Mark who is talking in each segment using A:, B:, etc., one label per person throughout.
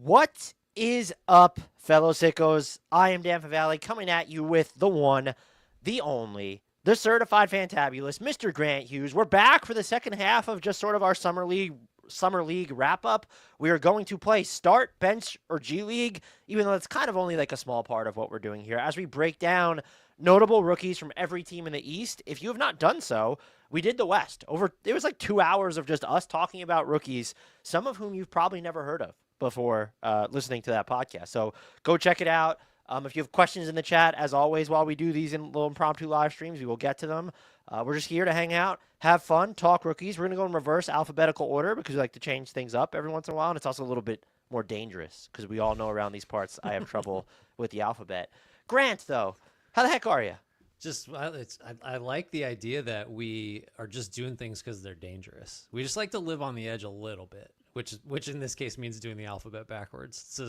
A: What is up, fellow sickos? I am Dan Favale coming at you with the one, the only, the certified fantabulous, Mr. Grant Hughes. We're back for the second half of just sort of our summer league wrap up. We are going to play start, bench, or G League, even though it's kind of only like a small part of what we're doing here as we break down notable rookies from every team in the East. If you have not done so, we did the West. It was like 2 hours of just us talking about rookies, some of whom you've probably never heard of before listening to that podcast. So go check it out. If you have questions in the chat, as always, while we do these little impromptu live streams, we will get to them. We're just here to hang out, have fun, talk rookies. We're going to go in reverse alphabetical order because we like to change things up every once in a while, and it's also a little bit more dangerous because we all know around these parts I have trouble with the alphabet. Grant, though, how the heck are you?
B: I like the idea that we are just doing things because they're dangerous. We just like to live on the edge a little bit, which in this case means doing the alphabet backwards. So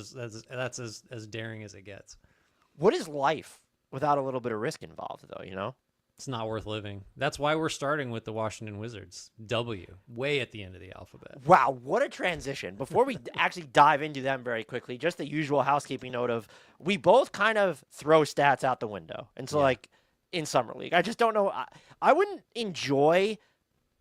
B: that's as daring as it gets.
A: What is life without a little bit of risk involved, though,
B: It's not worth living. That's why we're starting with the Washington Wizards. W, way at the end of the alphabet.
A: Wow, what a transition. Before we actually dive into them very quickly, just the usual housekeeping note of we both kind of throw stats out the window. And so, in Summer League, I just don't know. I wouldn't enjoy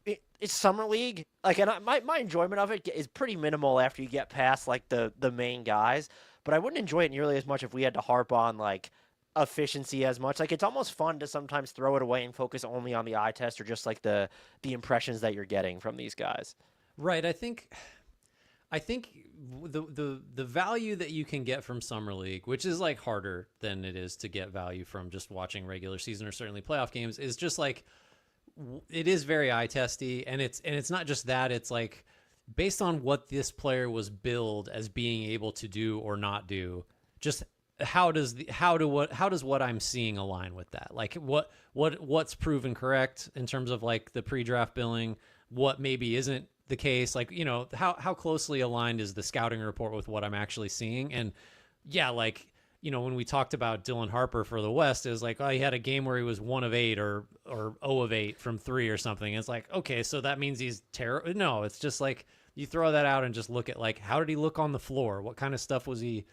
A: it. It's Summer League. And my enjoyment of it is pretty minimal after you get past, the main guys. But I wouldn't enjoy it nearly as much if we had to harp on, efficiency as much. It's almost fun to sometimes throw it away and focus only on the eye test or just the impressions that you're getting from these guys.
B: Right. I think the value that you can get from Summer League, which is harder than it is to get value from just watching regular season or certainly playoff games, is just it is very eye testy, and it's not just that. It's based on what this player was billed as being able to do or not do, just how does what I'm seeing align with that? What's proven correct in terms of the pre-draft billing, what maybe isn't the case, how closely aligned is the scouting report with what I'm actually seeing? And yeah, when we talked about Dylan Harper for the West, it was he had a game where he was 1 of 8 or 0 of 8 from 3 or something. It's okay, so that means he's terrible. No, it's just you throw that out and just look at how did he look on the floor? What kind of stuff was he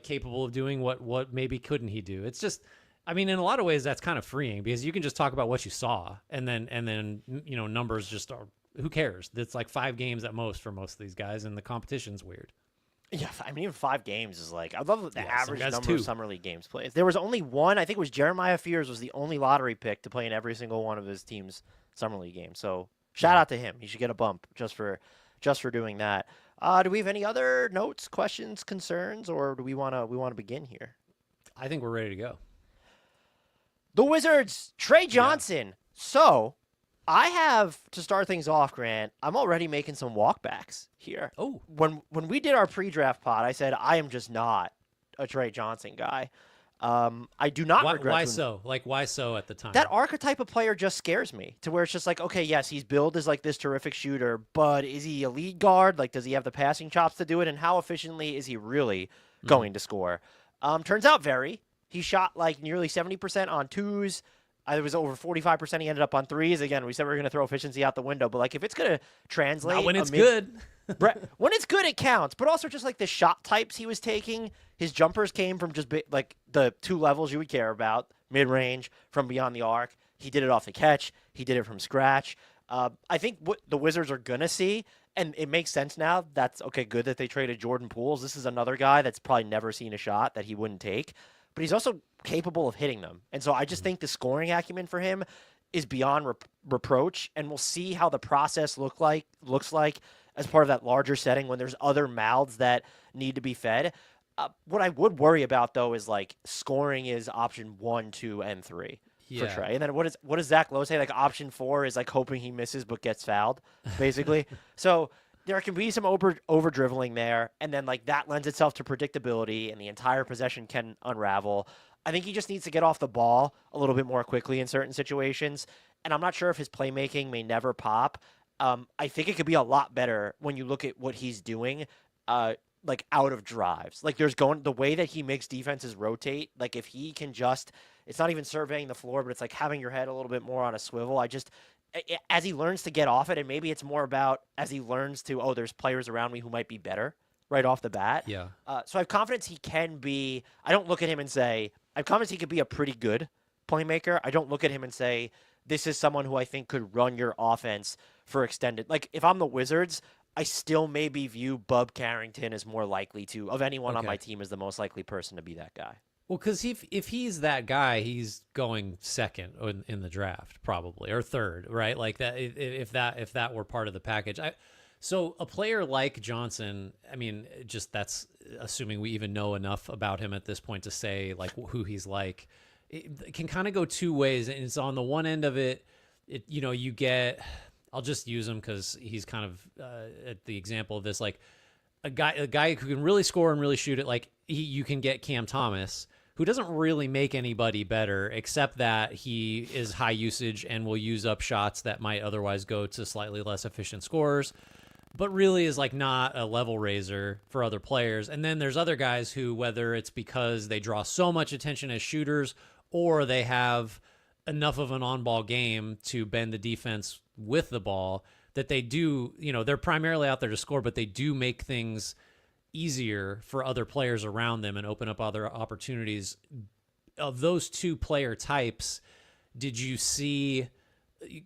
B: capable of doing? What maybe couldn't he do? It's just, in a lot of ways that's kind of freeing because you can just talk about what you saw and then numbers just are, who cares? It's 5 games at most for most of these guys, and the competition's weird.
A: Yeah, even 5 games is I love the average number of Summer League games played. There was only one, I think it was Jeremiah Fears was the only lottery pick to play in every single one of his team's Summer League games. So shout out to him. He should get a bump just for doing that. Do we have any other notes, questions, concerns, or do we want to begin here?
B: I think we're ready to go.
A: The Wizards, Tre Johnson. Yeah. So I have to start things off, Grant. I'm already making some walkbacks here.
B: Oh,
A: when we did our pre-draft pod, I said I am just not a Tre Johnson guy. I do not regret.
B: Why so? Why so at the time?
A: That archetype of player just scares me to where it's just okay, yes, he's billed as this terrific shooter, but is he a lead guard? Does he have the passing chops to do it? And how efficiently is he really going to score? Turns out he shot nearly 70% on twos. It was over 45%. He ended up on threes. Again, we said we were going to throw efficiency out the window, but if it's going to translate,
B: not when it's good.
A: When it's good, it counts. But also just the shot types he was taking, his jumpers came from just the 2 levels you would care about: mid-range, from beyond the arc. He did it off the catch. He did it from scratch. I think what the Wizards are going to see, and it makes sense now. That's okay. Good that they traded Jordan Pools. This is another guy that's probably never seen a shot that he wouldn't take, but he's also capable of hitting them. And so I just think the scoring acumen for him is beyond reproach, and we'll see how the process looks like as part of that larger setting when there's other mouths that need to be fed. What I would worry about, though, is scoring is option 1, 2, and 3 for Tre. And then what does Zach Lowe say? Option 4 is hoping he misses but gets fouled, basically. So there can be some over dribbling there, and then that lends itself to predictability, and the entire possession can unravel. I think he just needs to get off the ball a little bit more quickly in certain situations, and I'm not sure if his playmaking may never pop. I think it could be a lot better when you look at what he's doing, out of drives. There's the way that he makes defenses rotate. If he can just, it's not even surveying the floor, but it's having your head a little bit more on a swivel. As he learns to get off it, and maybe it's more about as he learns to, there's players around me who might be better right off the bat.
B: Yeah.
A: So I have confidence he can be. I don't look at him and say I have confidence he could be a pretty good playmaker. I don't look at him and say this is someone who I think could run your offense for extended. Like if I'm the Wizards, I still maybe view Bub Carrington as more likely to, of anyone on my team, as the most likely person to be that guy.
B: Well, because if he's that guy, he's going second in the draft probably, or third, right? Like that if that were part of the package. So a player like Johnson, I mean, just that's assuming we even know enough about him at this point to say like who he's like. It can kind of go two ways, and it's on the one end of it, you get. I'll just use him because he's kind of the example of this, like a guy who can really score and really shoot it. Like you can get Cam Thomas, who doesn't really make anybody better, except that he is high usage and will use up shots that might otherwise go to slightly less efficient scorers, but really is like not a level raiser for other players. And then there's other guys who, whether it's because they draw so much attention as shooters or they have enough of an on-ball game to bend the defense with the ball, that they do, they're primarily out there to score, but they do make things easier for other players around them and open up other opportunities. Of those two player types, did you see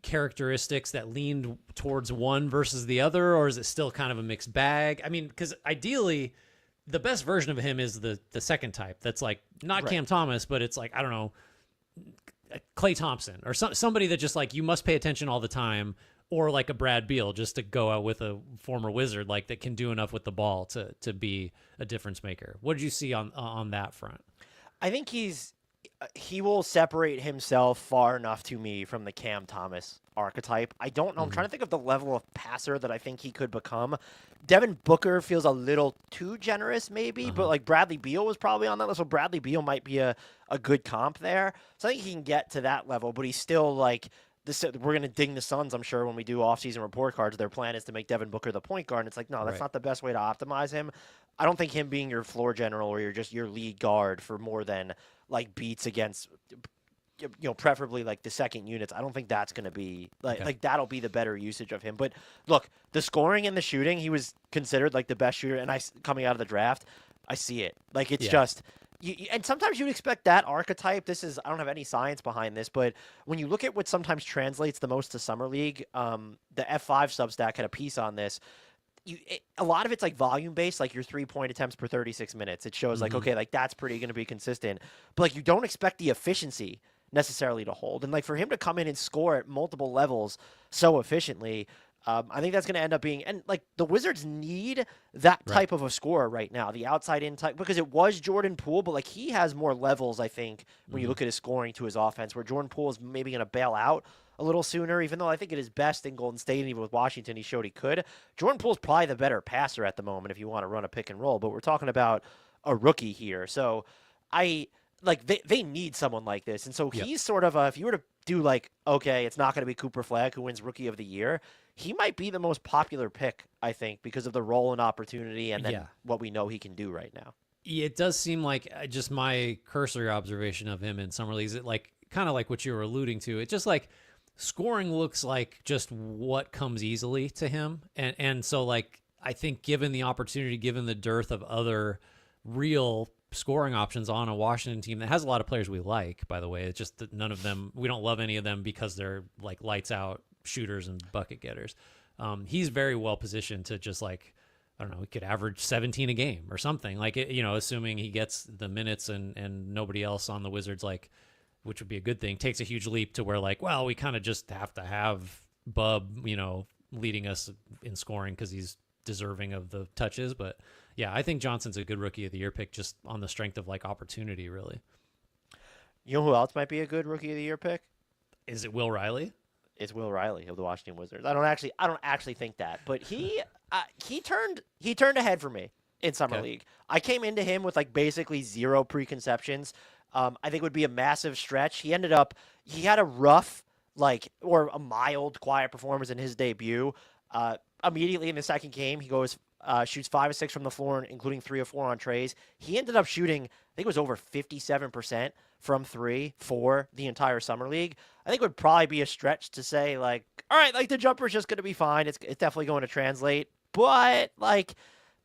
B: characteristics that leaned towards one versus the other, or is it still kind of a mixed bag? I mean, because ideally, the best version of him is the second type. That's like not right. Cam Thomas, but it's like, I don't know, Klay Thompson or somebody that just like you must pay attention all the time, or like a Brad Beal, just to go out with a former Wizard, like that can do enough with the ball to be a difference maker. What did you see on that front?
A: I think he will separate himself far enough to me from the Cam Thomas archetype. I don't know. I'm trying to think of the level of passer that I think he could become. Devin Booker feels a little too generous maybe, but like Bradley Beal was probably on that list. So Bradley Beal might be a good comp there. So I think he can get to that level, but he's still like this. We're going to ding the Suns, I'm sure, when we do offseason report cards. Their plan is to make Devin Booker the point guard. And it's like, no, that's not the best way to optimize him. I don't think him being your floor general or your lead guard for more than like beats against, preferably like the second units. I don't think that's going to be like that'll be the better usage of him. But look, the scoring and the shooting, he was considered like the best shooter. And coming out of the draft, I see it. Like it's just, and sometimes you'd expect that archetype. I don't have any science behind this, but when you look at what sometimes translates the most to Summer League, the F5 Substack had a piece on this. A lot of it's like volume based, like your 3-point attempts per 36 minutes. It shows like, okay, like that's pretty going to be consistent, but like you don't expect the efficiency necessarily to hold. And like for him to come in and score at multiple levels so efficiently, I think that's going to end up being, and like the Wizards need that type of a scorer right now, the outside in type, because it was Jordan Poole, but like he has more levels, I think, when you look at his scoring to his offense, where Jordan Poole is maybe going to bail out a little sooner, even though I think at his best in Golden State and even with Washington, he showed he could. Jordan Poole's probably the better passer at the moment if you want to run a pick and roll, but we're talking about a rookie here. So they need someone like this. And so he's sort of if you were to do like, okay, it's not going to be Cooper Flagg who wins Rookie of the Year, he might be the most popular pick, I think, because of the role and opportunity and then what we know he can do right now.
B: Yeah, it does seem like just my cursory observation of him in summer leagues, it like kind of like what you were alluding to. It just like scoring looks like just what comes easily to him. And so like, I think given the opportunity, given the dearth of other real scoring options on a Washington team that has a lot of players we like, by the way, it's just that none of them, we don't love any of them because they're like lights out shooters and bucket getters. He's very well positioned to just like, I don't know, he could average 17 a game or something like it, assuming he gets the minutes and nobody else on the Wizards, like, which would be a good thing, takes a huge leap to where like, well, we kind of just have to have Bub, leading us in scoring because he's deserving of the touches. But yeah, I think Johnson's a good Rookie of the Year pick just on the strength of like opportunity, really.
A: You know who else might be a good Rookie of the Year pick?
B: Is it Will Riley?
A: It's Will Riley of the Washington Wizards. I don't actually think that, but he turned ahead for me in Summer League. I came into him with like basically zero preconceptions. I think it would be a massive stretch. He had a rough, or a mild, quiet performance in his debut. Immediately in the second game, he goes, shoots 5 of 6 from the floor, including 3 of 4 on trays. He ended up shooting, I think it was over 57% from 3 for the entire Summer League. I think it would probably be a stretch to say, like, all right, like the jumper's just going to be fine. It's definitely going to translate. But, like,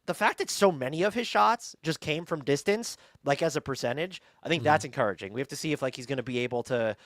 A: the fact that so many of his shots just came from distance, like as a percentage, I think that's encouraging. We have to see if like he's going to be able to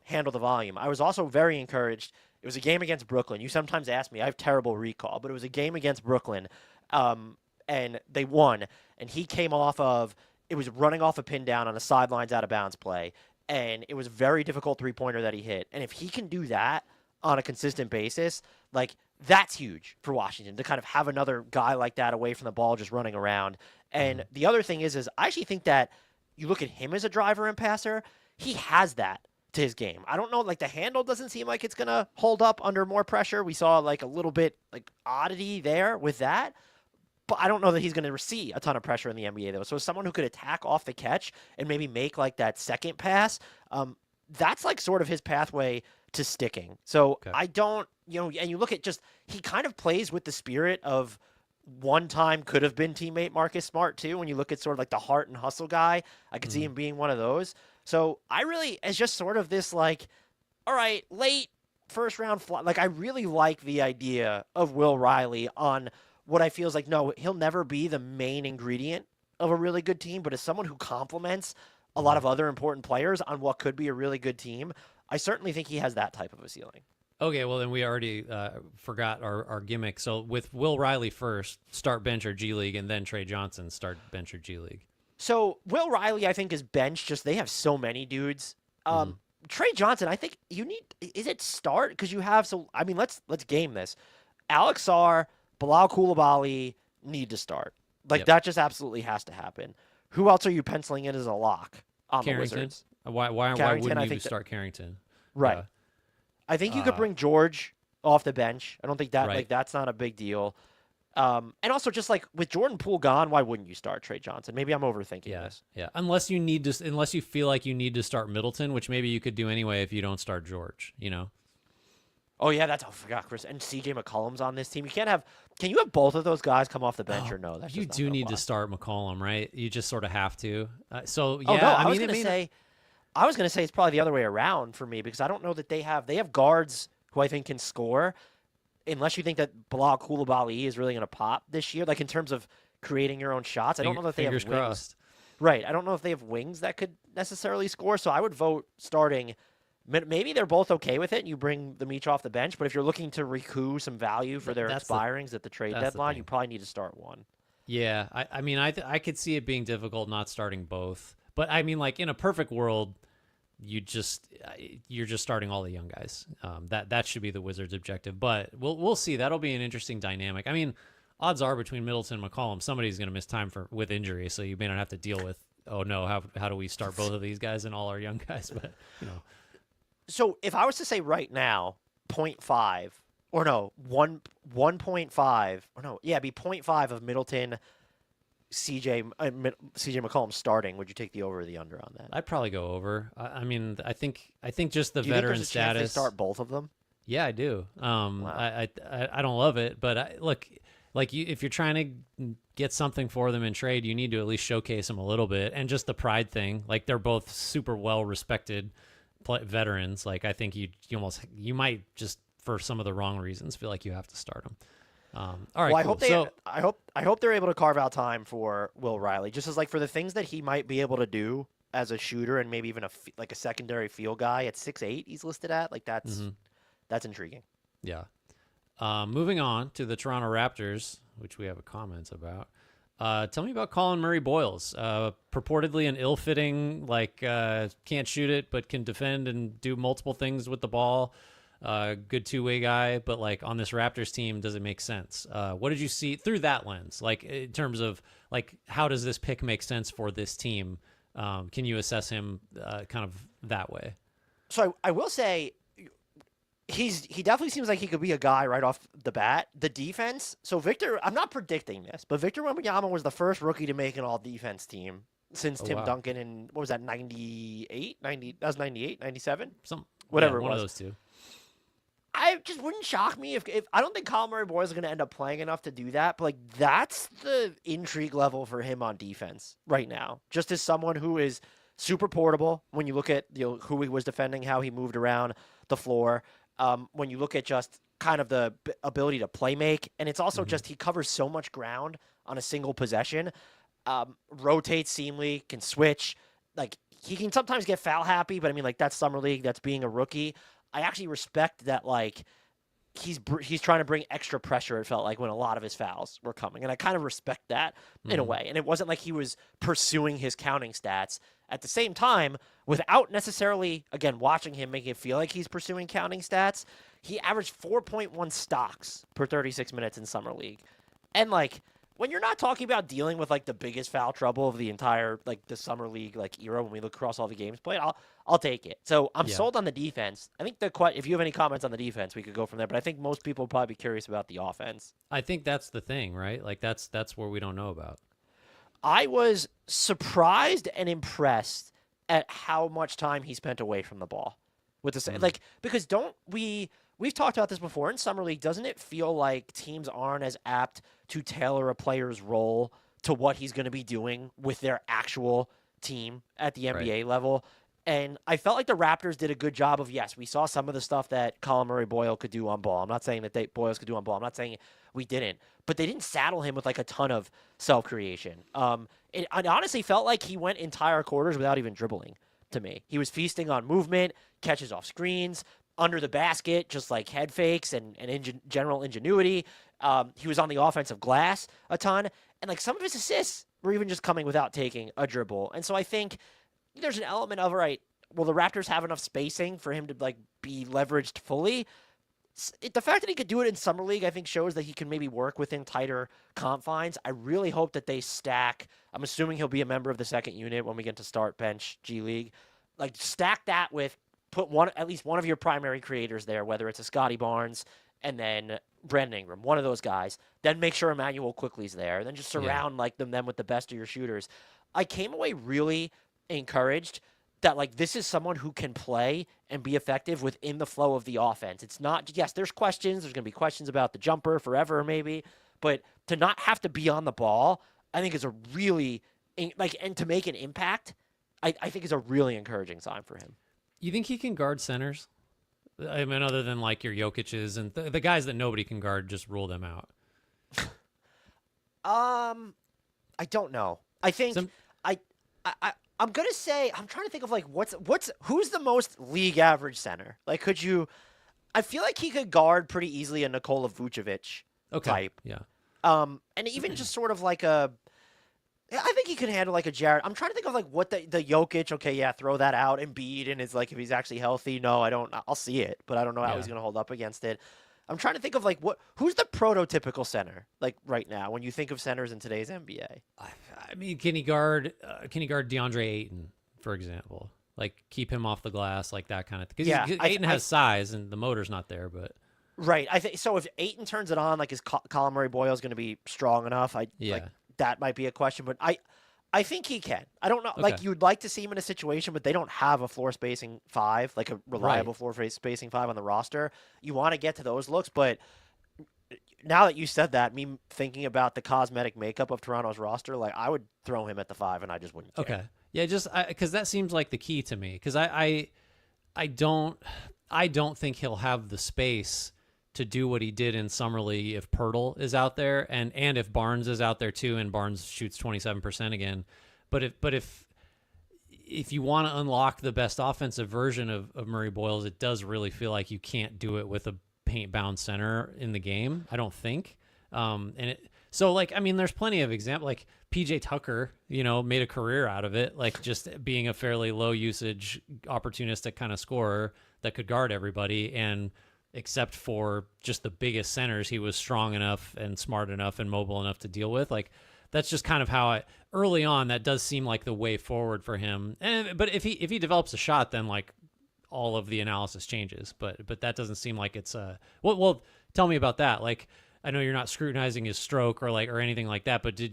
A: handle the volume. I was also very encouraged. It was a game against Brooklyn. You sometimes ask me, I have terrible recall, but it was a game against Brooklyn, and they won. And he came off of, it was running off a pin down on a sidelines out of bounds play, and it was a very difficult three-pointer that he hit. And if he can do that on a consistent basis, like that's huge for Washington to kind of have another guy like that away from the ball just running around. And the other thing is I actually think that you look at him as a driver and passer, he has that to his game. I don't know, like the handle doesn't seem like it's going to hold up under more pressure. We saw like a little bit like oddity there with that. But I don't know that he's going to see a ton of pressure in the NBA, though. So as someone who could attack off the catch and maybe make like that second pass, that's like sort of his pathway to sticking. So I don't, and you look at just, he kind of plays with the spirit of one time could have been teammate Marcus Smart too. When you look at sort of like the heart and hustle guy, I could see him being one of those. So I really, as just sort of this like, all right, late first round, like I really like the idea of Will Riley on what I feel is like, no, he'll never be the main ingredient of a really good team, but as someone who complements a lot of other important players on what could be a really good team, I certainly think he has that type of a ceiling.
B: Okay, well, then we already forgot our gimmick. So with Will Riley first, start bench or G League, and then Tre Johnson, start bench or G League.
A: So Will Riley, I think, is bench. Just they have so many dudes. Tre Johnson, I think you need. Is it start? Because you have let's game this. Alex Sarr, Bilal Coulibaly need to start. Like that just absolutely has to happen. Who else are you penciling in as a lock on the Wizards?
B: Why wouldn't you start Carrington?
A: Right. I think you could bring George off the bench. I don't think that like that's not a big deal. And also just like with Jordan Poole gone, why wouldn't you start Tre Johnson? Maybe I'm overthinking this.
B: Yeah. Unless you feel like you need to start Middleton, which maybe you could do anyway if you don't start George,
A: Oh yeah, I forgot Chris and CJ McCollum's on this team. Can you have both of those guys come off the bench or no?
B: You do need to start McCollum, right? You just sort of have to. I
A: was going to say it's probably the other way around for me because I don't know that they have guards who I think can score unless you think that Bilal Coulibaly is really going to pop this year, like in terms of creating your own shots. I don't know that they have wings.
B: Crossed.
A: Right. I don't know if they have wings that could necessarily score. So I would vote starting. Maybe they're both okay with it and you bring the Meach off the bench. But if you're looking to recoup some value for their expirings at the trade deadline, you probably need to start one.
B: Yeah. I could see it being difficult not starting both. But I mean, like in a perfect world, you're just starting all the young guys. That should be the Wizards' objective. But we'll see. That'll be an interesting dynamic. I mean, odds are between Middleton and McCollum, somebody's going to miss time with injury, so you may not have to deal with. Oh no, how do we start both of these guys and all our young guys? But
A: So if I was to say right now, 0.5 or no 1.5 or no, yeah, it'd be 0.5 of Middleton. CJ McCollum starting, would you take the over or the under on that?
B: I'd probably go over. I mean, I think just the
A: do you
B: veteran
A: think there's a
B: status.
A: Chance they start both of them?
B: Yeah, I do.
A: Wow.
B: I don't love it, but look, like if you're trying to get something for them in trade, you need to at least showcase them a little bit, and just the pride thing. Like they're both super well respected veterans. Like I think you might just for some of the wrong reasons feel like you have to start them. All right.
A: Well,
B: cool.
A: I hope they're able to carve out time for Will Riley, just as like for the things that he might be able to do as a shooter and maybe even a secondary field guy at 6'8", he's listed at. Like that's intriguing.
B: Yeah. Moving on to the Toronto Raptors, which we have a comments about. Tell me about Collin Murray-Boyles. Purportedly an ill-fitting, can't shoot it but can defend and do multiple things with the ball. Good two-way guy, but on this Raptors team, does it make sense? What did you see through that lens? In terms of how does this pick make sense for this team? Can you assess him kind of that way?
A: So I will say he definitely seems like he could be a guy right off the bat. The defense. So Victor, I'm not predicting this, but Victor Wembanyama was the first rookie to make an all-defense team since Tim Duncan in, what was that, 98? That was 98, 97? Whatever it was.
B: One of those two.
A: I just wouldn't shock me if I don't think Collin Murray-Boyles is going to end up playing enough to do that, but that's the intrigue level for him on defense right now. Just as someone who is super portable when you look at who he was defending, how he moved around the floor, when you look at just kind of the ability to play make, and it's also just he covers so much ground on a single possession. Rotates seamlessly, can switch. Like, he can sometimes get foul happy, but I mean, like, that's Summer League. That's being a rookie. I actually respect that, like, he's trying to bring extra pressure, it felt like, when a lot of his fouls were coming. And I kind of respect that in a way. And it wasn't like he was pursuing his counting stats. At the same time, without necessarily, again, watching him making it feel like he's pursuing counting stats, he averaged 4.1 stocks per 36 minutes in Summer League. And, like, when you're not talking about dealing with, like, the biggest foul trouble of the entire, like, the Summer League, like, era, when we look across all the games played, I'll take it. So I'm sold on the defense. I think if you have any comments on the defense, we could go from there. But I think most people will probably be curious about the offense.
B: I think that's the thing, right? Like, that's where we don't know about.
A: I was surprised and impressed at how much time he spent away from the ball with the like, because we've talked about this before in Summer League. Doesn't it feel like teams aren't as apt to tailor a player's role to what he's going to be doing with their actual team at the NBA level? And I felt like the Raptors did a good job of, yes, we saw some of the stuff that Collin Murray-Boyles could do on ball. I'm not saying that Boyles could do on ball. I'm not saying we didn't. But they didn't saddle him with, like, a ton of self-creation. It honestly felt like he went entire quarters without even dribbling to me. He was feasting on movement, catches off screens, under the basket, just like head fakes and general ingenuity. He was on the offensive glass a ton. And, like, some of his assists were even just coming without taking a dribble. And so I think there's an element of, right, will the Raptors have enough spacing for him to, like, be leveraged fully? The fact that he could do it in Summer League, I think, shows that he can maybe work within tighter confines. I really hope that they stack. I'm assuming he'll be a member of the second unit when we get to start bench G League. Like, stack that with at least one of your primary creators there, whether it's a Scotty Barnes and then Brandon Ingram, one of those guys. Then make sure Emmanuel Quickly's there. Then just surround them with the best of your shooters. I came away really encouraged that, like, this is someone who can play and be effective within the flow of the offense. It's not, yes, there's questions. There's going to be questions about the jumper forever, maybe. But to not have to be on the ball, I think is a really, like, and to make an impact, I think is a really encouraging sign for him.
B: You think he can guard centers? I mean, other than, like, your Jokic's and the guys that nobody can guard, just rule them out.
A: I don't know. I think I'm going to say, I'm trying to think of, like, who's the most league average center? Like, I feel like he could guard pretty easily a Nikola Vucevic type.
B: Yeah.
A: And even just sort of like I think he could handle, like, a Jared. I'm trying to think of, like, what the Jokic, okay, yeah, throw that out. Embiid, and it's like, if he's actually healthy, no, I don't. I'll see it, but I don't know how he's going to hold up against it. I'm trying to think of, like, who's the prototypical center, like, right now when you think of centers in today's NBA?
B: I mean, can he guard DeAndre Ayton, for example? Like, keep him off the glass, like that kind of thing. Because Ayton has size and the motor's not there, but
A: right. I think so. If Ayton turns it on, like, is Collin Murray-Boyles going to be strong enough? Like, that might be a question, but I think he can. I don't know. Okay. Like, you'd like to see him in a situation, but they don't have a floor spacing five, like a reliable floor spacing five on the roster. You want to get to those looks, but now that you said that, me thinking about the cosmetic makeup of Toronto's roster, like, I would throw him at the 5 and I just wouldn't care.
B: Okay. Yeah, just because that seems like the key to me, because I don't think he'll have the space to do what he did in Summer League if Pirtle is out there and if Barnes is out there too, and Barnes shoots 27% again. But if you want to unlock the best offensive version of Murray-Boyles, it does really feel like you can't do it with a paint-bound center in the game, I don't think. So, like, I mean, there's plenty of examples. Like, PJ Tucker, made a career out of it, like, just being a fairly low-usage, opportunistic kind of scorer that could guard everybody, and except for just the biggest centers, he was strong enough and smart enough and mobile enough to deal with. Like, that's just kind of how early on, that does seem like the way forward for him. But if he develops a shot, then, like, all of the analysis changes. But that doesn't seem like it's well, tell me about that. Like, I know you're not scrutinizing his stroke or anything like that, but do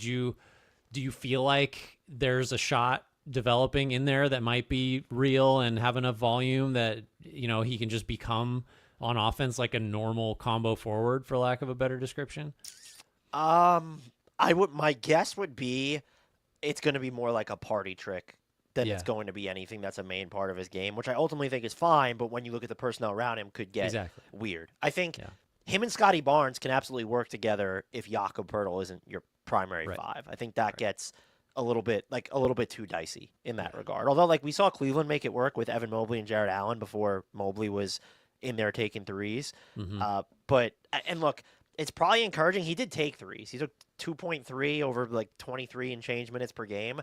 B: you feel like there's a shot developing in there that might be real and have enough volume that, he can just become on offense like a normal combo forward, for lack of a better description?
A: My guess would be it's going to be more like a party trick than it's going to be anything that's a main part of his game, which I ultimately think is fine, but when you look at the personnel around him, could get weird. I think him and Scotty Barnes can absolutely work together if Jakob Poeltl isn't your primary
B: Right.
A: five. I think that gets a little bit too dicey in that regard. Although like we saw Cleveland make it work with Evan Mobley and Jared Allen before Mobley was in there taking threes. But look, it's probably encouraging. He did take threes. He took 2.3 over like 23 and change minutes per game.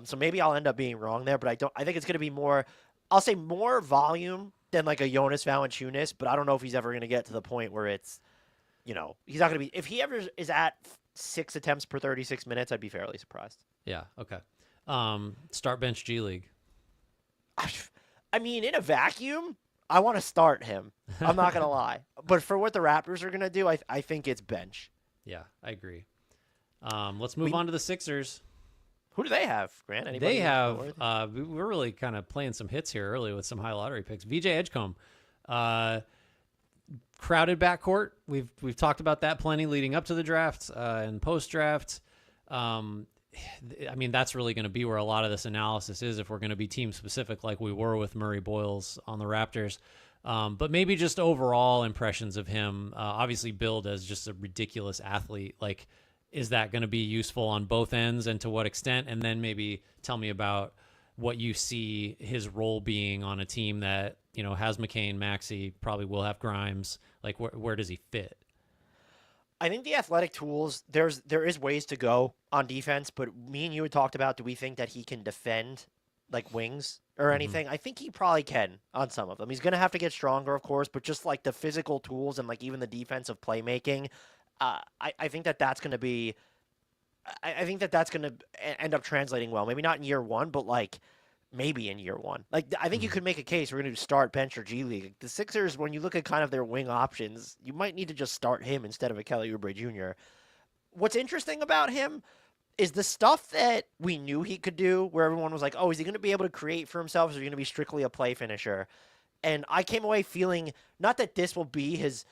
A: So maybe I'll end up being wrong there, but I think it's going to be more. I'll say more volume than like a Jonas Valanciunas, but I don't know if he's ever going to get to the point where it's, he's not going to be. If he ever is at 6 attempts per 36 minutes, I'd be fairly surprised.
B: Yeah. Okay. Start bench G League.
A: I mean, in a vacuum, I want to start him. I'm not going to lie. But for what the Raptors are going to do, I think it's bench.
B: Yeah, I agree. Let's move on to the Sixers.
A: Who do they have, Grant? Anybody
B: They have, we're really kind of playing some hits here early with some high lottery picks. VJ Edgecombe, crowded backcourt. We've talked about that plenty leading up to the draft and post-draft. I mean, that's really going to be where a lot of this analysis is if we're going to be team-specific like we were with Murray-Boyles on the Raptors. But maybe just overall impressions of him. Obviously, billed as just a ridiculous athlete. Like, is that going to be useful on both ends and to what extent? And then maybe tell me about what you see his role being on a team that, has McCain, Maxey, probably will have Grimes. Like, where does he fit?
A: I think the athletic tools, there is ways to go on defense, but me and you had talked about, do we think that he can defend like wings or anything? I think he probably can on some of them. He's going to have to get stronger, of course, but just like the physical tools and like even the defensive playmaking, I think that's going to be, I think that's going to end up translating well. Maybe not in year one, but like maybe in year one. Like I think you could make a case we're going to start bench or G League. The Sixers, when you look at kind of their wing options, you might need to just start him instead of a Kelly Oubre Jr. What's interesting about him is the stuff that we knew he could do, where everyone was like, oh, is he going to be able to create for himself, or is he going to be strictly a play finisher? And I came away feeling, not that this will be his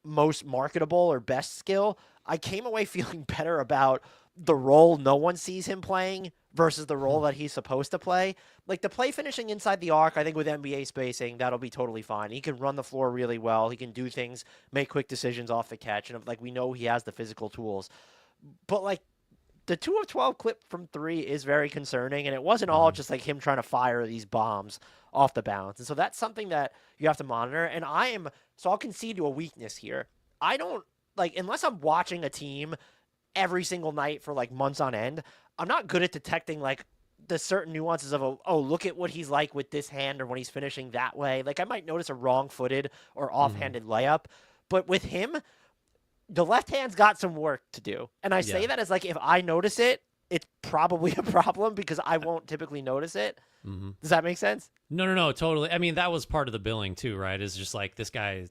A: most marketable or best skill, I came away feeling better about the role no one sees him playing versus the role that he's supposed to play. Like the play finishing inside the arc, I think with NBA spacing, that'll be totally fine. He can run the floor really well. He can do things, make quick decisions off the catch. And like we know he has the physical tools. But like the 2 of 12 clip from 3 is very concerning. And it wasn't all just like him trying to fire these bombs off the bounce. And so that's something that you have to monitor. And I'll concede to a weakness here. I don't like, unless I'm watching a team every single night for like months on end, I'm not good at detecting like the certain nuances of look at what he's like with this hand or when he's finishing that way. Like I might notice a wrong-footed or offhanded layup, but with him, the left hand's got some work to do. And I say that as like, if I notice it, it's probably a problem because I won't typically notice it. Does that make sense?
B: No, totally. I mean, that was part of the billing too, right? Is just like this guy,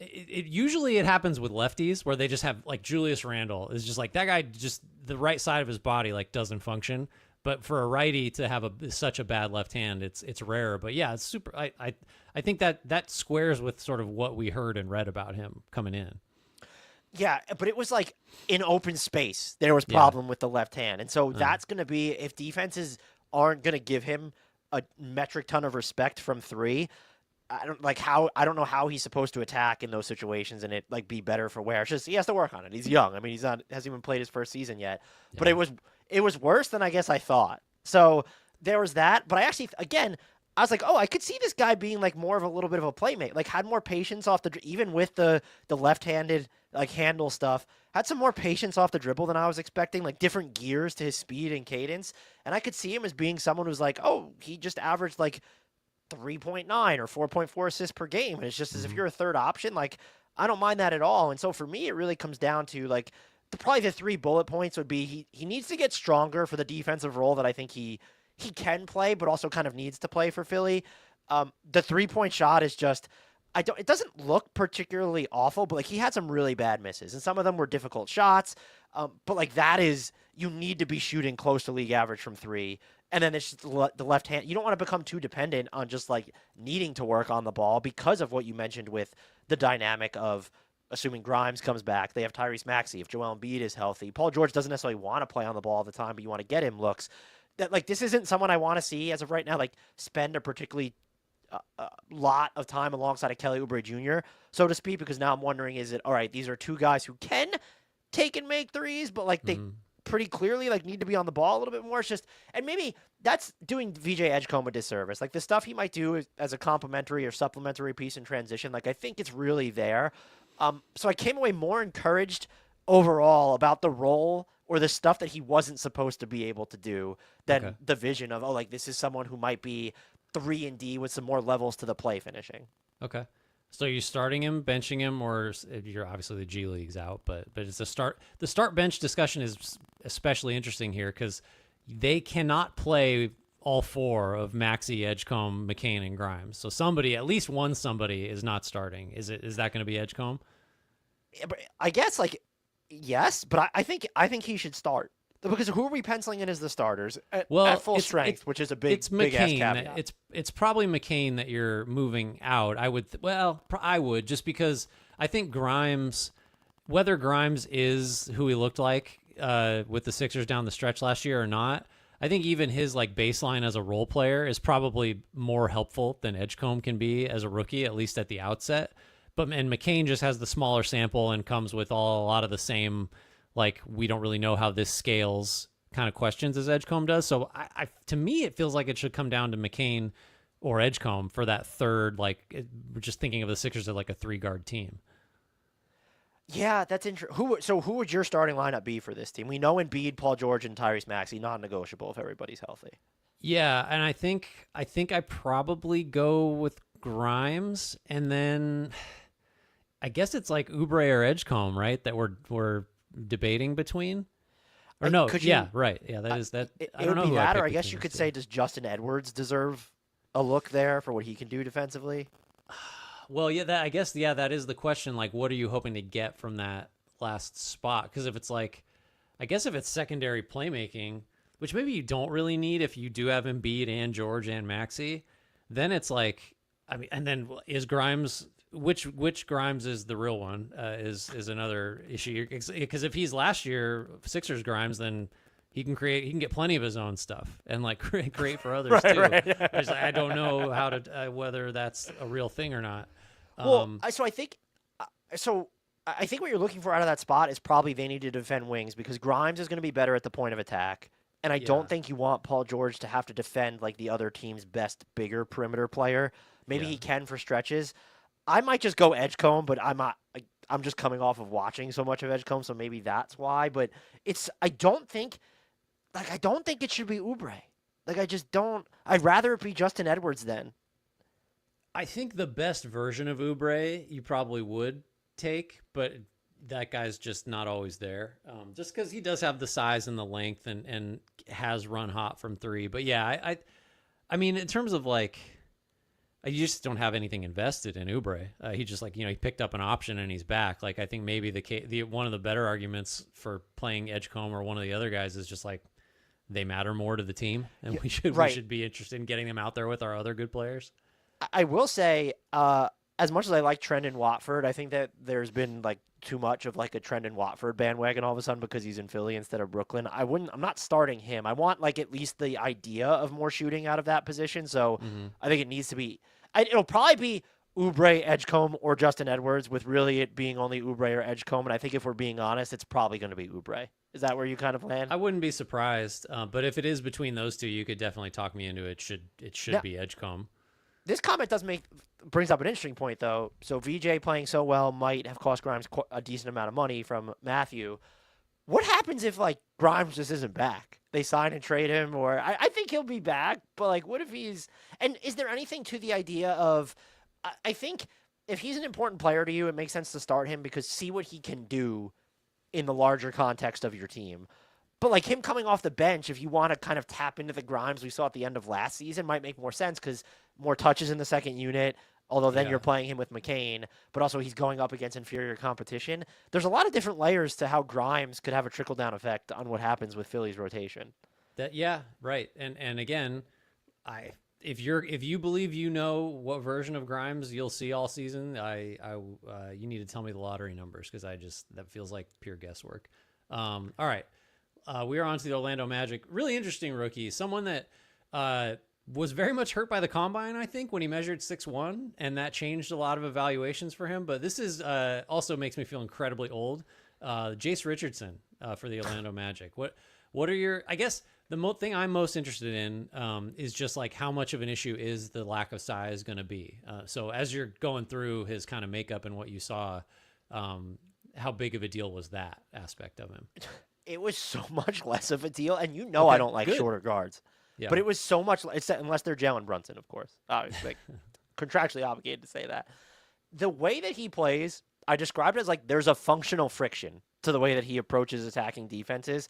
B: usually it happens with lefties where they just have like Julius Randle is just like that guy, just the right side of his body like doesn't function. But for a righty to have such a bad left hand, it's rare. But yeah, it's super. I think that squares with sort of what we heard and read about him coming in.
A: Yeah, but it was like in open space. There was problem with the left hand. And so that's going to be, if defenses aren't going to give him a metric ton of respect from 3, I don't know how he's supposed to attack in those situations and it like be better for wear. It's just he has to work on it. He's young. I mean, hasn't even played his first season yet. Yeah. But it was worse than I guess I thought. So there was that. But I actually, again, I was like, oh, I could see this guy being like more of a little bit of a playmate. Like had more patience off even with the left-handed like handle stuff. Had some more patience off the dribble than I was expecting. Like different gears to his speed and cadence. And I could see him as being someone who's like, oh, he just averaged like 3.9 or 4.4 assists per game. And it's just as if you're a third option, like I don't mind that at all. And so for me, it really comes down to like probably the 3 bullet points would be he needs to get stronger for the defensive role that I think he can play, but also kind of needs to play for Philly. The 3-point shot is just, it doesn't look particularly awful, but like he had some really bad misses and some of them were difficult shots. But like that is, you need to be shooting close to league average from 3. And then it's just the left hand. You don't want to become too dependent on just like needing to work on the ball because of what you mentioned with the dynamic of assuming Grimes comes back. They have Tyrese Maxey. If Joel Embiid is healthy, Paul George doesn't necessarily want to play on the ball all the time, but you want to get him looks. That like this isn't someone I want to see as of right now. Like spend a particularly lot of time alongside of Kelly Oubre Jr., so to speak. Because now I'm wondering, is it all right? These are 2 guys who can take and make threes, but like they pretty clearly like need to be on the ball a little bit more. It's just, and maybe that's doing VJ Edgecombe a disservice. Like the stuff he might do as a complementary or supplementary piece in transition, like I think it's really there. So I came away more encouraged overall about the role or the stuff that he wasn't supposed to be able to do than the vision of, oh, like this is someone who might be 3-and-D with some more levels to the play finishing.
B: Okay. So you're starting him, benching him, or you're obviously the G League's out, but it's a start. The start bench discussion is especially interesting here because they cannot play all four of Maxey, Edgecombe, McCain, and Grimes. So somebody, at least one somebody, is not starting. Is that going to be Edgecombe?
A: I guess yes, but I think he should start. Because who are we penciling in as the starters at full strength, which is a big ass caveat.
B: It's probably McCain that you're moving out. I would just because I think Grimes, whether Grimes is who he looked like with the Sixers down the stretch last year or not, I think even his like baseline as a role player is probably more helpful than Edgecombe can be as a rookie, at least at the outset. And McCain just has the smaller sample and comes with a lot of the same, like, we don't really know how this scales kind of questions as Edgecombe does. So to me, it feels like it should come down to McCain or Edgecombe for that third, like, we're just thinking of the Sixers as like a 3-guard team.
A: Yeah, that's interesting. Who would your starting lineup be for this team? We know Embiid, Paul George, and Tyrese Maxey, non-negotiable if everybody's healthy.
B: Yeah, and I think I probably go with Grimes, and then I guess it's like Oubre or Edgecombe, right? That we're debating between. Or no, right. Yeah, that is that. I don't know who
A: that, or I guess you could say, does Justin Edwards deserve a look there for what he can do defensively?
B: Well, yeah, I guess that is the question. Like, what are you hoping to get from that last spot? Because if it's like, I guess if it's secondary playmaking, which maybe you don't really need if you do have Embiid and George and Maxey, then it's like, I mean, and then is Grimes, which Grimes is the real one, is another issue. Because if he's last year Sixers Grimes, then he can get plenty of his own stuff and like create for others too.
A: Right.
B: I don't know how to whether that's a real thing or not.
A: I think what you're looking for out of that spot is probably they need to defend wings because Grimes is going to be better at the point of attack. And I don't think you want Paul George to have to defend like the other team's best, bigger perimeter player. Maybe he can for stretches. I might just go Edgecombe, but I'm just coming off of watching so much of Edgecombe, so maybe that's why. But I don't think it should be Oubre. Like I just don't. I'd rather it be Justin Edwards then.
B: I think the best version of Oubre you probably would take, but that guy's just not always there. Just because he does have the size and the length and has run hot from three. But yeah, I mean, in terms of like, you just don't have anything invested in Oubre. He just like, he picked up an option and he's back. Like, I think maybe the one of the better arguments for playing Edgecombe or one of the other guys is just like, they matter more to the team, and we should be interested in getting them out there with our other good players.
A: I will say, as much as I like Trendon Watford, I think that there's been like too much of like a Trendon Watford bandwagon all of a sudden because he's in Philly instead of Brooklyn. I'm not starting him. I want like at least the idea of more shooting out of that position. So I think it needs to be. It'll probably be Oubre, Edgecombe, or Justin Edwards, with really it being only Oubre or Edgecombe. And I think if we're being honest, it's probably going to be Oubre. Is that where you kind of land?
B: I wouldn't be surprised, but if it is between those two, you could definitely talk me into it. It should be Edgecombe.
A: This comment brings up an interesting point, though. So VJ playing so well might have cost Grimes a decent amount of money from Matthew. What happens if like Grimes just isn't back? They sign and trade him, or I think he'll be back. But like, what if he's? And is there anything to the idea of? I think if he's an important player to you, it makes sense to start him because see what he can do in the larger context of your team. But like him coming off the bench, if you want to kind of tap into the Grimes we saw at the end of last season, might make more sense because more touches in the second unit, although then you're playing him with McCain, but also he's going up against inferior competition. There's a lot of different layers to how Grimes could have a trickle-down effect on what happens with Philly's rotation.
B: Right. And again, if you believe you know what version of Grimes you'll see all season, you need to tell me the lottery numbers because that feels like pure guesswork. All right. We are on to the Orlando Magic. Really interesting rookie. Someone that was very much hurt by the combine, I think, when he measured 6'1", and that changed a lot of evaluations for him. But this is also makes me feel incredibly old. Jase Richardson for the Orlando Magic. What are your? I guess the thing I'm most interested in is just like how much of an issue is the lack of size going to be. So as you're going through his kind of makeup and what you saw, how big of a deal was that aspect of him?
A: It was so much less of a deal, and I don't like shorter guards.
B: Yeah.
A: But it was so much, unless they're Jalen Brunson, of course. Like, contractually obligated to say that. The way that he plays, I described it as like there's a functional friction to the way that he approaches attacking defenses.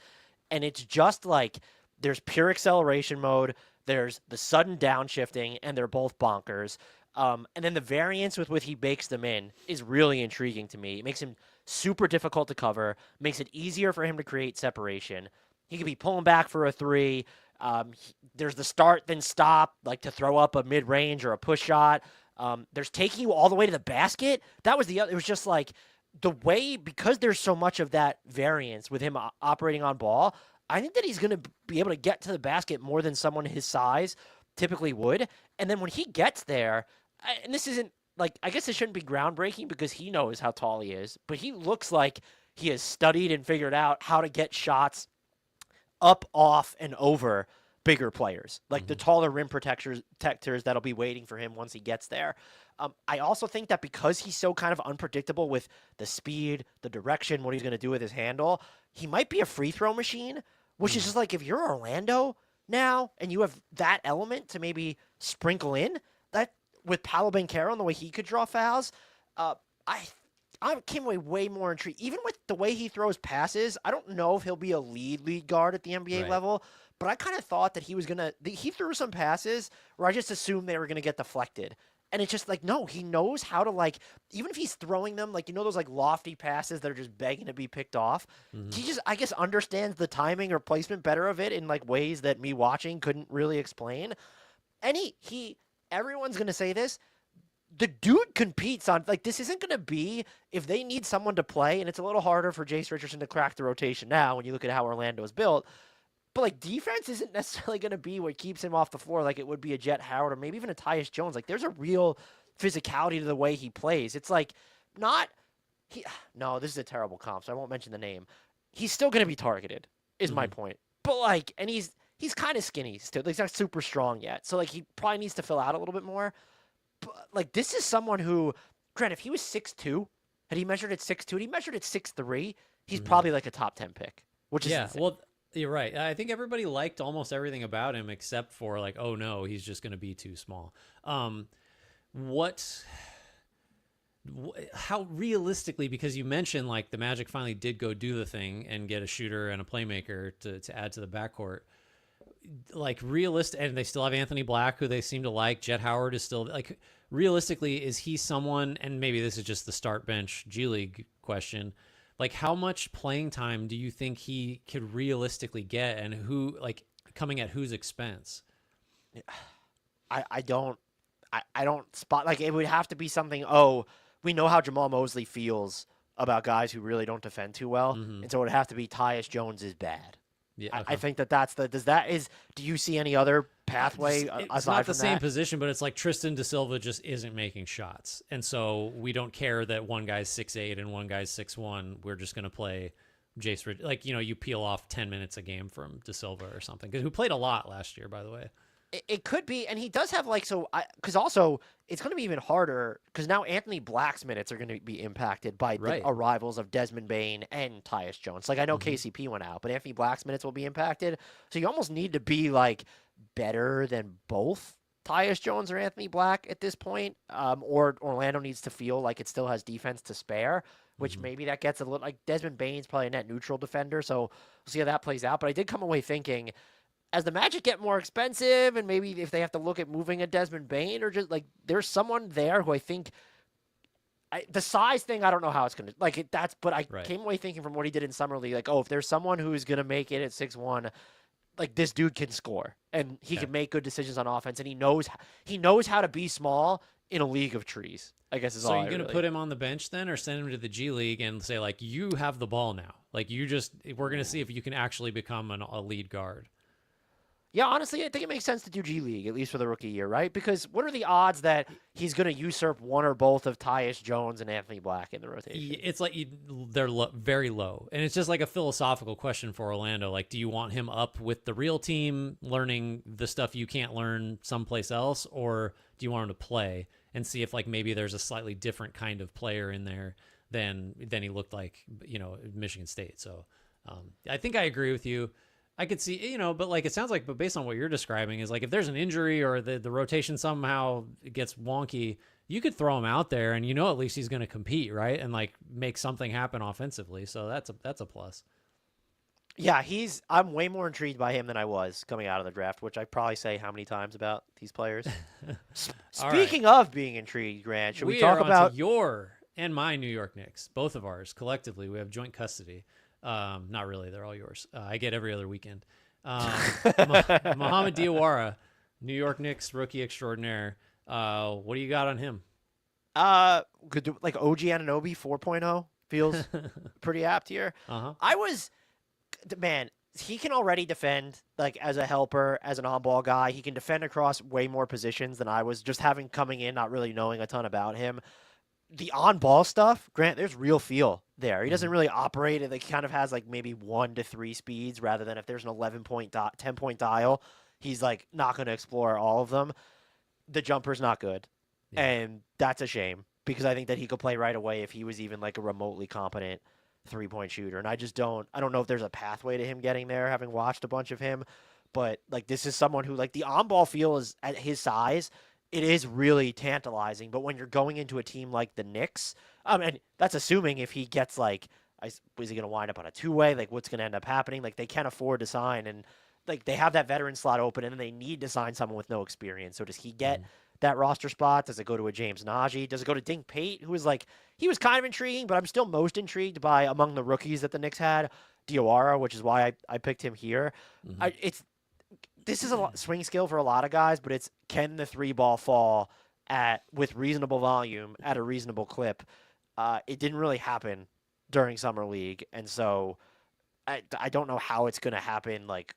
A: And it's just like there's pure acceleration mode, there's the sudden downshifting, and they're both bonkers. And then the variance with which he bakes them in is really intriguing to me. It makes him super difficult to cover, makes it easier for him to create separation. He could be pulling back for a three. There's the start, then stop, like to throw up a mid-range or a push shot. There's taking you all the way to the basket. That was it was just like the way, because there's so much of that variance with him operating on ball, I think that he's going to be able to get to the basket more than someone his size typically would. And then when he gets there, and this isn't like, I guess it shouldn't be groundbreaking because he knows how tall he is, but he looks like he has studied and figured out how to get shots up, off, and over bigger players, like the taller rim protectors that'll be waiting for him once he gets there. I also think that because he's so kind of unpredictable with the speed, the direction, what he's going to do with his handle, he might be a free throw machine, which is just like if you're Orlando now and you have that element to maybe sprinkle in that with Paolo Banchero and the way he could draw fouls, I came away way more intrigued. Even with the way he throws passes, I don't know if he'll be a lead guard at the NBA level, but I kind of thought that he was going to – he threw some passes where I just assumed they were going to get deflected. And it's just like, no, he knows how to, like, even if he's throwing them, like, you know those, like, lofty passes that are just begging to be picked off? He just, I guess, understands the timing or placement better of it in, like, ways that me watching couldn't really explain. And everyone's going to say this, the dude competes on, like, this isn't going to be, if they need someone to play, and it's a little harder for Jase Richardson to crack the rotation now when you look at how Orlando is built, but, like, defense isn't necessarily going to be what keeps him off the floor like it would be a Jet Howard or maybe even a Tyus Jones. Like, there's a real physicality to the way he plays. It's like no, this is a terrible comp, so I won't mention the name. He's still going to be targeted, is my point. But, like, and he's kind of skinny still. He's not super strong yet. So, like, he probably needs to fill out a little bit more. But, like, this is someone who, granted, if he was 6'2", had he measured at 6'2", and he measured at 6'3", he's probably like a top 10 pick, which is insane.
B: Well, you're right. I think everybody liked almost everything about him except for like, oh no, he's just going to be too small. How realistically, because you mentioned like the Magic finally did go do the thing and get a shooter and a playmaker to add to the backcourt. Like realistic, and they still have Anthony Black, who they seem to like. Jet Howard is still like, realistically, is he someone, and maybe this is just the start bench G League question, like how much playing time do you think he could realistically get, and who, like, coming at whose expense?
A: I don't spot, like, it would have to be something, we know how Jamal Mosley feels about guys who really don't defend too well, and so it would have to be Tyus Jones is bad.
B: Yeah, okay.
A: I think that's do you see any other pathway aside from that?
B: It's not the same position, but it's like Tristan da Silva just isn't making shots. And so we don't care that one guy's 6'8" and one guy's 6'1". We're just going to play Jase, like, you peel off 10 minutes a game from da Silva or something, who played a lot last year, by the way.
A: It could be, and he does have, like, because also it's going to be even harder because now Anthony Black's minutes are going to be impacted by the arrivals of Desmond Bane and Tyus Jones. Like, I know KCP went out, but Anthony Black's minutes will be impacted. So you almost need to be, like, better than both Tyus Jones or Anthony Black at this point, or Orlando needs to feel like it still has defense to spare, which maybe that gets a little, like, Desmond Bane's probably a net neutral defender, so we'll see how that plays out. But I did come away thinking, as the Magic get more expensive, and maybe if they have to look at moving a Desmond Bane, or just like there's someone there who I think the size thing, I don't know how it's gonna like it. But I came away thinking from what he did in summer league, like, if there's someone who's gonna make it at 6'1", like this dude can score and he can make good decisions on offense, and he knows how to be small in a league of trees, I guess is all.
B: So you're gonna put him on the bench then, or send him to the G League and say, like, you have the ball now, like we're gonna see if you can actually become a lead guard.
A: Yeah, honestly, I think it makes sense to do G League, at least for the rookie year, right? Because what are the odds that he's going to usurp one or both of Tyus Jones and Anthony Black in the rotation?
B: It's like they're very low. And it's just like a philosophical question for Orlando. Like, do you want him up with the real team learning the stuff you can't learn someplace else? Or do you want him to play and see if like maybe there's a slightly different kind of player in there than he looked like, at Michigan State. So I think I agree with you. I could see, but like it sounds like, but based on what you're describing, is like if there's an injury or the rotation somehow gets wonky, you could throw him out there, and at least he's going to compete, right, and like make something happen offensively. So that's a plus.
A: Yeah, I'm way more intrigued by him than I was coming out of the draft, which I probably say how many times about these players. Speaking of being intrigued, Grant, should we talk about
B: your and my New York Knicks, both of ours collectively? We have joint custody. Not really. They're all yours. I get every other weekend. Mohamed Diawara, New York Knicks rookie extraordinaire. What do you got on him?
A: Like OG Anunoby 4.0 feels pretty apt here. Man, he can already defend like as a helper, as an on-ball guy. He can defend across way more positions than I was just having coming in, not really knowing a ton about him. The on-ball stuff, Grant, there's real feel there. He doesn't really operate it. Like, he kind of has like maybe 1 to 3 speeds rather than if there's an 10-point dial, he's like not going to explore all of them. The jumper's not good. Yeah. And that's a shame because I think that he could play right away if he was even like a remotely competent 3-point shooter. And I don't know if there's a pathway to him getting there, having watched a bunch of him. But like, this is someone who like the on-ball feel is at his size. It is really tantalizing, but when you're going into a team like the Knicks, and that's assuming if he gets like, is he going to wind up on a 2-way? Like, what's going to end up happening? Like, they can't afford to sign, and like they have that veteran slot open, and they need to sign someone with no experience. So does he get that roster spot? Does it go to a James Najee? Does it go to Dink Pate, who is like, he was kind of intriguing, but I'm still most intrigued by among the rookies that the Knicks had, Diawara, which is why I picked him here. This is a swing skill for a lot of guys, but it's can the 3-ball fall with reasonable volume at a reasonable clip. It didn't really happen during Summer League, and so I don't know how it's going to happen. Like,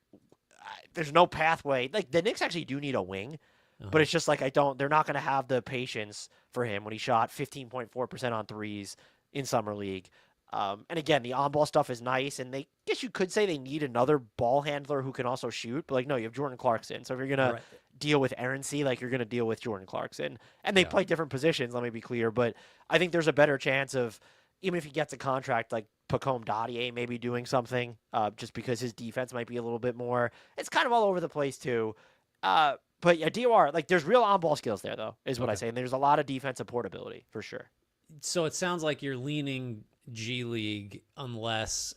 A: there's no pathway. Like, the Knicks actually do need a wing, but it's just like they're not going to have the patience for him when he shot 15.4% on threes in Summer League. And again, the on-ball stuff is nice, and they guess you could say they need another ball handler who can also shoot. But like, no, you have Jordan Clarkson. So if you're gonna deal with errancy, like you're gonna deal with Jordan Clarkson, and they play different positions. Let me be clear, but I think there's a better chance of even if he gets a contract like Pacome Dadier maybe doing something, just because his defense might be a little bit more. It's kind of all over the place too. But yeah, Diawara, like there's real on-ball skills there though, is what I say, and there's a lot of defensive portability for sure.
B: So it sounds like you're leaning G League unless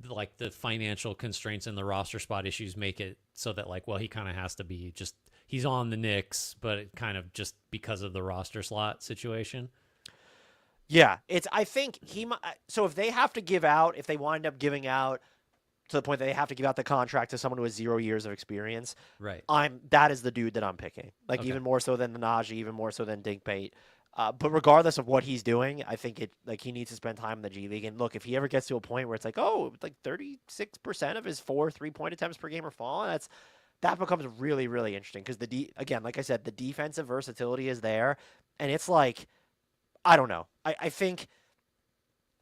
B: like the financial constraints and the roster spot issues make it so that like, well, he kind of has to be just, he's on the Knicks, but it kind of just because of the roster slot situation.
A: Yeah, I think so if they have to if they wind up giving out to the point that they have to give out the contract to someone who has 0 years of experience,
B: right?
A: That is the dude that I'm picking. Like even more so than the Najee, even more so than Dink Pate. But regardless of what he's doing, I think he needs to spend time in the G League. And look, if he ever gets to a point where it's like, 36% of his 4 3-point attempts per game are falling, that becomes really, really interesting. Because again, like I said, the defensive versatility is there, and it's like, I don't know. I think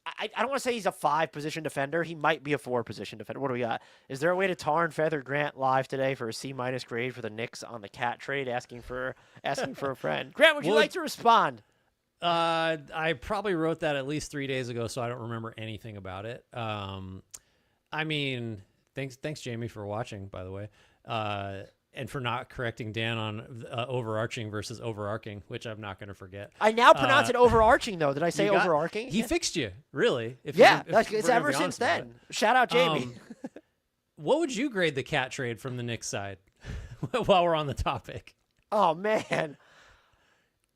A: I don't want to say he's a 5-position defender. He might be a 4-position defender. What do we got? Is there a way to tar and feather Grant live today for a C- grade for the Knicks on the cat trade, asking for a friend? Grant, would you like to respond?
B: I probably wrote that at least 3 days ago, so I don't remember anything about it. I mean, thanks Jamie for watching, by the way, and for not correcting Dan on overarching versus overarching, which I'm not going to forget.
A: I now pronounce it overarching, though. Did I say overarching?
B: He fixed you, really.
A: It's ever since then. Shout out Jamie.
B: What would you grade the cat trade from the Knicks side while we're on the topic?
A: Oh, man.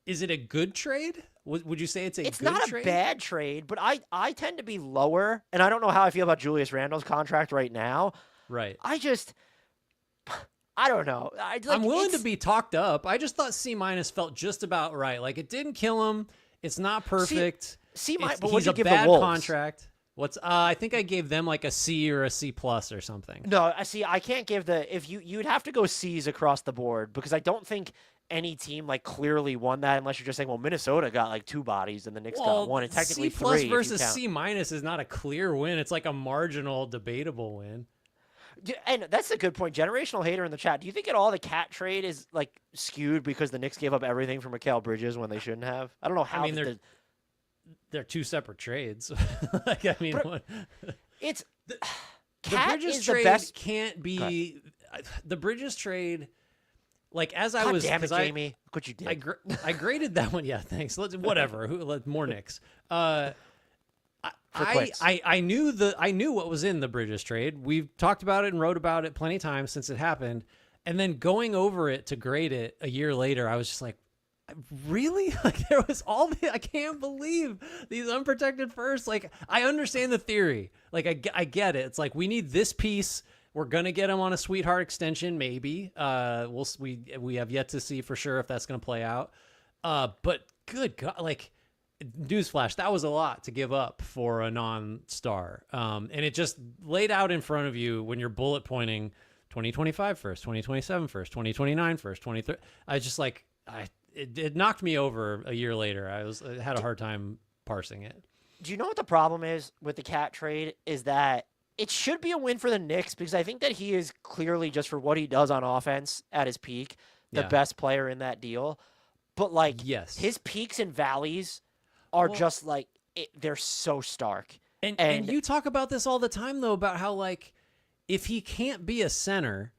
B: Is it a good trade? Would you say it's a good trade?
A: It's not a bad trade, but I tend to be lower, and I don't know how I feel about Julius Randle's contract right now.
B: Right.
A: I don't know.
B: I'm willing to be talked up. I just thought C- felt just about right. Like, it didn't kill him. It's not perfect.
A: But
B: he's a bad contract. I think I gave them like a C or a C plus or something.
A: No, I see. I can't give you'd have to go C's across the board because I don't think any team like clearly won that unless you're just saying, well, Minnesota got like 2 bodies and the Knicks got 1, and technically
B: C plus
A: 3
B: versus C minus is not a clear win. It's like a marginal, debatable win.
A: And that's a good point. Generational hater in the chat. Do you think at all the Cat trade is like skewed because the Knicks gave up everything for Mikal Bridges when they shouldn't have? I don't know how.
B: I mean, they're 2 separate trades. Like, I mean,
A: it's
B: the
A: Bridges
B: trade
A: the best.
B: Can't be the Bridges trade. Like as I
A: God
B: was,
A: damn it, Jamie, look what you did.
B: I graded that one. Yeah, thanks. Whatever. More Knicks. I knew what was in the Bridges trade. We've talked about it and wrote about it plenty of times since it happened. And then going over it to grade it a year later, I was just like, really? Like there was I can't believe these unprotected firsts. Like I understand the theory. Like I get it. It's like we need this piece. We're gonna get him on a sweetheart extension, maybe. We have yet to see for sure if that's gonna play out. But good God, like newsflash, that was a lot to give up for a non-star. And it just laid out in front of you when you're bullet pointing 2025 first, 2027 first, 2029 first, 2030. I just like it knocked me over a year later. I had a hard time parsing it.
A: Do you know what the problem is with the Cat trade? Is that it should be a win for the Knicks because I think that he is clearly, just for what he does on offense at his peak, the best player in that deal. But like,
B: yes,
A: his peaks and valleys are just like they're so stark.
B: And you talk about this all the time though, about how like if he can't be a center,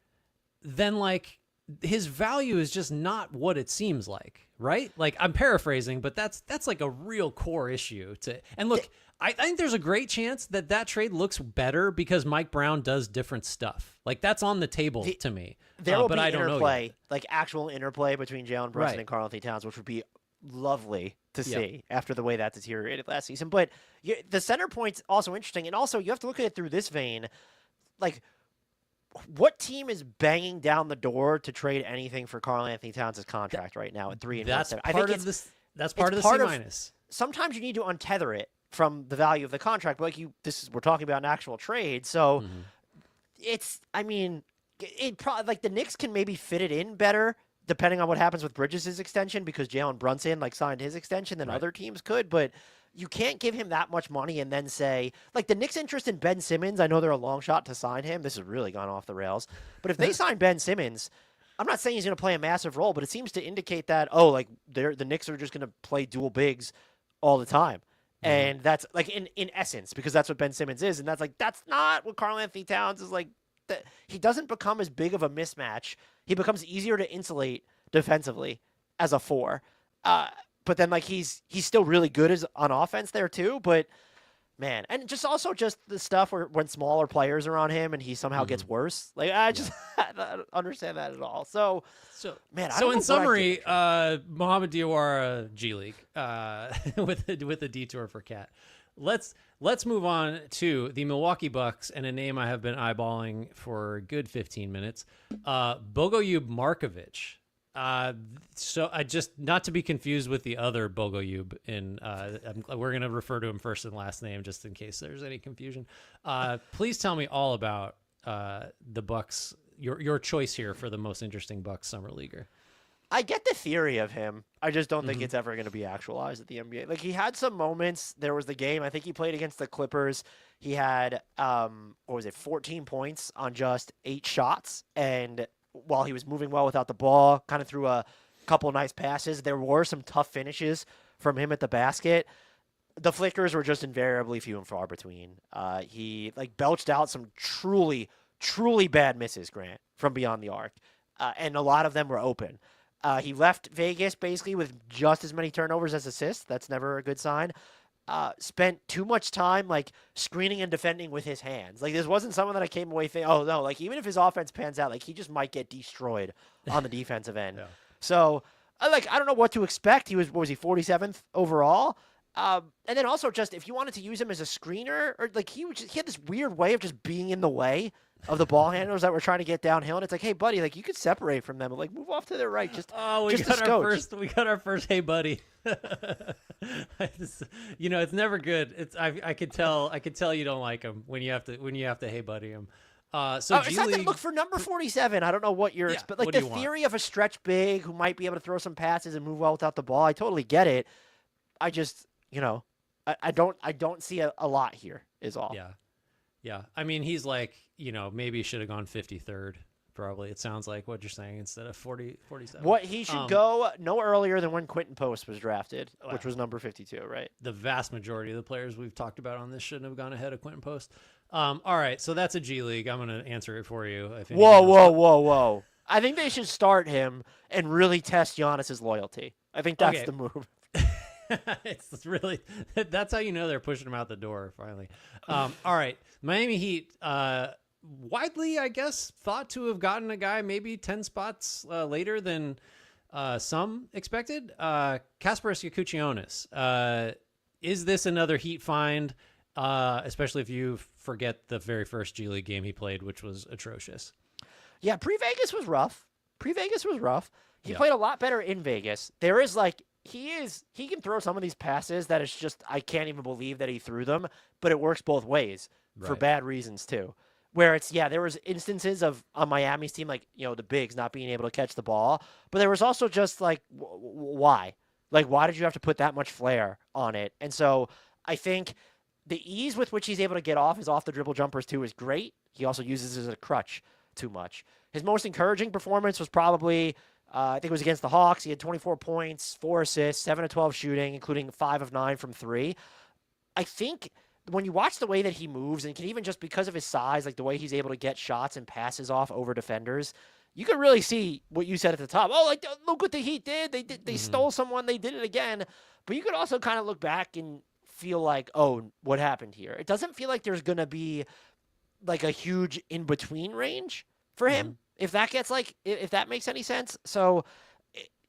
B: then like his value is just not what it seems like, right? Like I'm paraphrasing, but that's like a real core issue to. And look, I think there's a great chance that trade looks better because Mike Brown does different stuff. Like that's on the table to me.
A: There will
B: but
A: be
B: I don't
A: interplay,
B: know
A: like actual interplay between Jalen Brunson
B: Right.
A: and Karl-Anthony Towns, which would be lovely to see after the way that deteriorated last season. But the center point's also interesting, and also you have to look at it through this vein. Like, what team is banging down the door to trade anything for Karl-Anthony Towns' contract right now at 3 and 1?
B: I think that's part of the C minus.
A: Sometimes you need to untether it from the value of the contract, but we're talking about an actual trade, so I mean, it probably like the Knicks can maybe fit it in better depending on what happens with Bridges' extension because Jalen Brunson like signed his extension than other teams could, but you can't give him that much money and then say like the Knicks' interest in Ben Simmons. I know they're a long shot to sign him. This has really gone off the rails, but if they sign Ben Simmons, I'm not saying he's going to play a massive role, but it seems to indicate that the Knicks are just going to play dual bigs all the time. And that's like in essence, because that's what Ben Simmons is. And that's not what Karl-Anthony Towns is like. He doesn't become as big of a mismatch. He becomes easier to insulate defensively as a 4. But then like he's still really good on offense there too. But man, and just the stuff when smaller players are on him and he somehow gets worse. Like I just I don't understand that at all. So man.
B: So in summary, Mohamed Diawara G League with a detour for Cat. Let's move on to the Milwaukee Bucks and a name I have been eyeballing for a good 15 minutes. Bogoljub Markovic. So I just not to be confused with the other Bogoljub we're going to refer to him first and last name just in case there's any confusion. Please tell me all about the Bucks, your choice here for the most interesting Bucks summer leaguer.
A: I get the theory of him. I just don't think it's ever going to be actualized at the NBA. Like he had some moments. There was the game. I think he played against the Clippers. He had 14 points on just 8 shots, and while he was moving well without the ball, kind of threw a couple nice passes. There were some tough finishes from him at the basket. The flickers were just invariably few and far between. He like belched out some truly, truly bad misses, Grant, from beyond the arc, and a lot of them were open. He left Vegas basically with just as many turnovers as assists. That's never a good sign. Spent too much time like screening and defending with his hands. Like this wasn't someone that I came away thinking, oh no, like even if his offense pans out, like he just might get destroyed on the defensive end. Yeah. So I don't know what to expect. He was 47th overall. And then also just if you wanted to use him as a screener or like he had this weird way of just being in the way of the ball handlers that were trying to get downhill, and it's like, hey, buddy, like you could separate from them, and like move off to their right, just
B: we
A: just
B: got our first hey buddy. It's never good. I could tell you don't like him when you have to hey buddy him.
A: It's not that, look for number 47. I don't know what you're, but like the theory of a stretch big who might be able to throw some passes and move well without the ball, I totally get it. I just, I don't see a lot here is all.
B: Yeah. I mean, he's like, maybe he should have gone 53rd. Probably. It sounds like what you're saying instead of 47.
A: What he should go no earlier than when Quinton Post was drafted, which was number 52, right?
B: The vast majority of the players we've talked about on this shouldn't have gone ahead of Quinton Post. All right, so that's a G League. I'm going to answer it for you.
A: Whoa. I think they should start him and really test Giannis's loyalty. I think that's the move.
B: It's really, that's how they're pushing him out the door finally. All right, Miami Heat, widely, I guess, thought to have gotten a guy maybe 10 spots later than some expected. Kasparas Jakucionis. Is this another Heat find, especially if you forget the very first G League game he played, which was atrocious?
A: Yeah, pre-Vegas was rough. He played a lot better in Vegas. There is he can throw some of these passes that it's just, I can't even believe that he threw them, but it works both ways for bad reasons too. Where it's, there was instances of on Miami's team, like, the bigs not being able to catch the ball, but there was also just like, why? Like, why did you have to put that much flair on it? And so I think the ease with which he's able to get off his off the dribble jumpers too is great. He also uses it as a crutch too much. His most encouraging performance was probably, I think it was against the Hawks. He had 24 points, 4 assists, 7 of 12 shooting, including 5 of 9 from 3. I think when you watch the way that he moves, and can even just because of his size, like the way he's able to get shots and passes off over defenders, you can really see what you said at the top. Oh, like, look what the Heat did. They stole someone. They did it again. But you could also kind of look back and feel like, oh, what happened here? It doesn't feel like there's going to be like a huge in-between range for him. If that gets if that makes any sense. So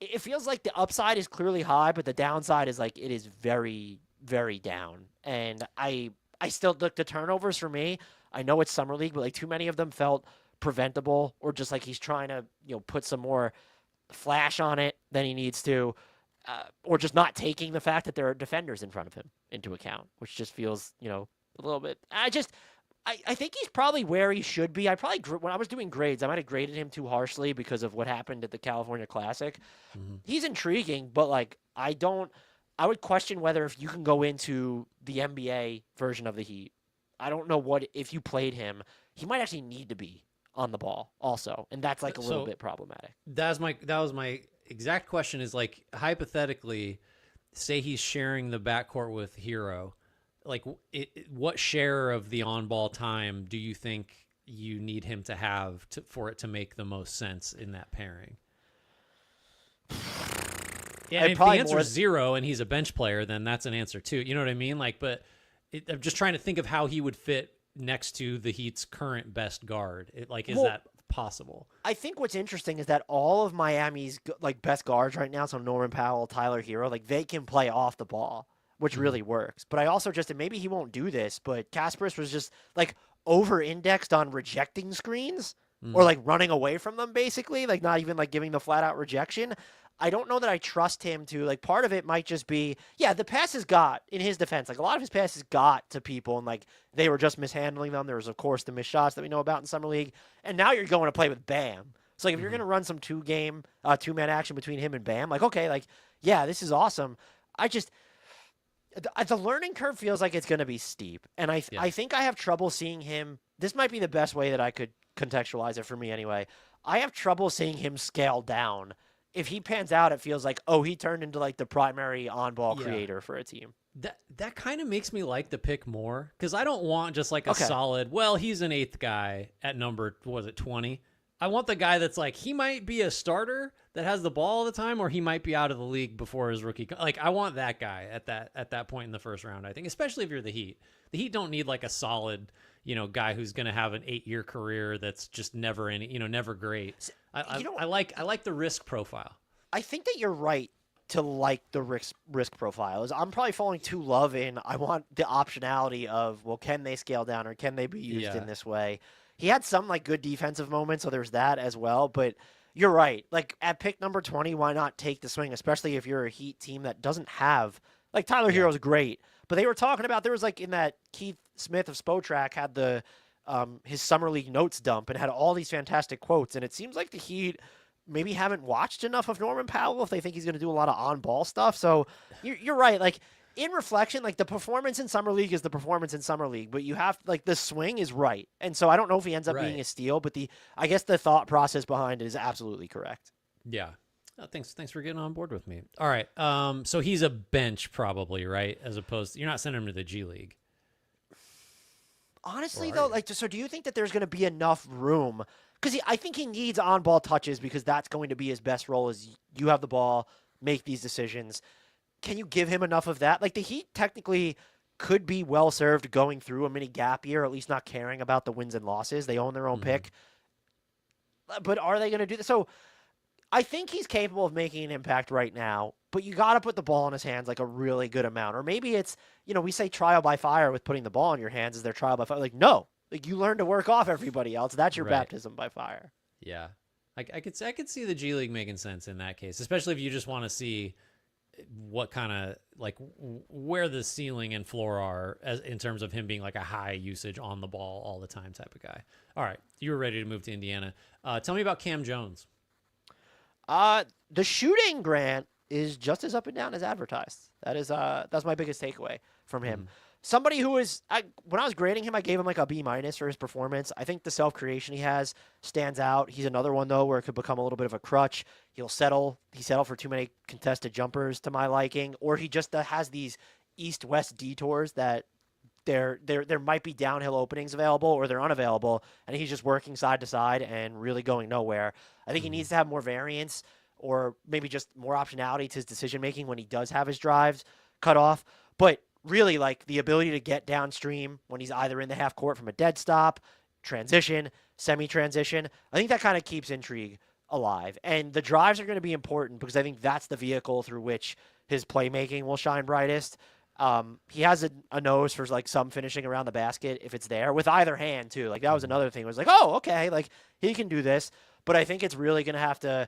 A: it feels like the upside is clearly high, but the downside is like, it is very, very down. And I still look, the turnovers for me, I know it's summer league, but like too many of them felt preventable, or just like he's trying to, put some more flash on it than he needs to, or just not taking the fact that there are defenders in front of him into account, which just feels, a little bit, I think he's probably where he should be. When I was doing grades, I might have graded him too harshly because of what happened at the California Classic. He's intriguing, but like, I would question whether if you can go into the NBA version of the Heat. I don't know if you played him, he might actually need to be on the ball also. And that's like a little bit problematic.
B: That was my exact question is like, hypothetically, say he's sharing the backcourt with Hero. Like, what share of the on-ball time do you think you need him to have for it to make the most sense in that pairing? Yeah, if the answer is 0 and he's a bench player, then that's an answer too. You know what I mean? Like, but I'm just trying to think of how he would fit next to the Heat's current best guard. Is that possible? I
A: think what's interesting is that all of Miami's best guards right now, so Norman Powell, Tyler Hero, like they can play off the ball, which really works. But I also and maybe he won't do this, but Kasparas was just like over-indexed on rejecting screens or like running away from them, basically, like not even like giving the flat-out rejection. I don't know that I trust him to, like, part of it might just be, the passes got, in his defense, like, a lot of his passes got to people, and, like, they were just mishandling them. There was, of course, the missed shots that we know about in Summer League, and now you're going to play with Bam. So, like, if you're going to run some two-man action between him and Bam, like, okay, like, this is awesome. The learning curve feels like it's going to be steep, and I think I have trouble seeing him, this might be the best way that I could contextualize it for me anyway. I have trouble seeing him scale down. If he pans out, it feels like, oh, he turned into like the primary on-ball creator for a team.
B: That kind of makes me like the pick more, because I don't want just like a solid, well, he's an 8th guy at number, 20? I want the guy that's like, he might be a starter that has the ball all the time, or he might be out of the league before his rookie. Like, I want that guy at that point in the first round, I think, especially if you're the Heat. The Heat don't need like a solid, guy who's going to have an 8-year career that's just never never great. I like the risk profile.
A: I think that you're right to like the risk profile. I'm probably falling too love in. I want the optionality of, well, can they scale down or can they be used in this way? He had some like good defensive moments, so there's that as well. But you're right. Like at pick number 20, why not take the swing, especially if you're a Heat team that doesn't have like Tyler Hero's great, but they were talking about there was like in that Keith Smith of Spotrac had the his summer league notes dump and had all these fantastic quotes, and it seems like the Heat maybe haven't watched enough of Norman Powell if they think he's going to do a lot of on-ball stuff. So you're right. Like in reflection, like the performance in summer league is the performance in summer league, but you have like the swing is right. And so I don't know if he ends up being a steal, but I guess the thought process behind it is absolutely correct.
B: Yeah. Oh, thanks for getting on board with me. All right. So he's a bench probably, right? As opposed to, you're not sending him to the G League.
A: Honestly, though, like, so do you think that there's going to be enough room? Because I think he needs on-ball touches because that's going to be his best role is you have the ball, make these decisions. Can you give him enough of that? Like, the Heat technically could be well-served going through a mini gap year, or at least not caring about the wins and losses. They own their own pick. But are they going to do this? So I think he's capable of making an impact right now, but you got to put the ball in his hands like a really good amount. Or maybe it's, we say trial by fire with putting the ball in your hands. Is there trial by fire? Like, no. Like, you learn to work off everybody else. That's your baptism by fire.
B: Yeah. I could see the G League making sense in that case, especially if you just want to see what kind of, like, where the ceiling and floor are in terms of him being like a high usage on the ball all the time type of guy. All right. You were ready to move to Indiana. Tell me about Kam Jones.
A: The shooting, Grant, is just as up and down as advertised. That's my biggest takeaway from him. Somebody who is, when I was grading him, I gave him like a B- for his performance. I think the self-creation he has stands out. He's another one, though, where it could become a little bit of a crutch. He settled for too many contested jumpers to my liking, or he just has these east-west detours that there might be downhill openings available or they're unavailable, and he's just working side to side and really going nowhere. I think he needs to have more variance or maybe just more optionality to his decision-making when he does have his drives cut off. But really, like, the ability to get downstream when he's either in the half court from a dead stop, transition, semi-transition, I think that kind of keeps intrigue alive. And the drives are going to be important because I think that's the vehicle through which his playmaking will shine brightest. He has a nose for like some finishing around the basket if it's there with either hand too. Like that was another thing. It was like, oh, okay, like he can do this. But I think it's really going to have to.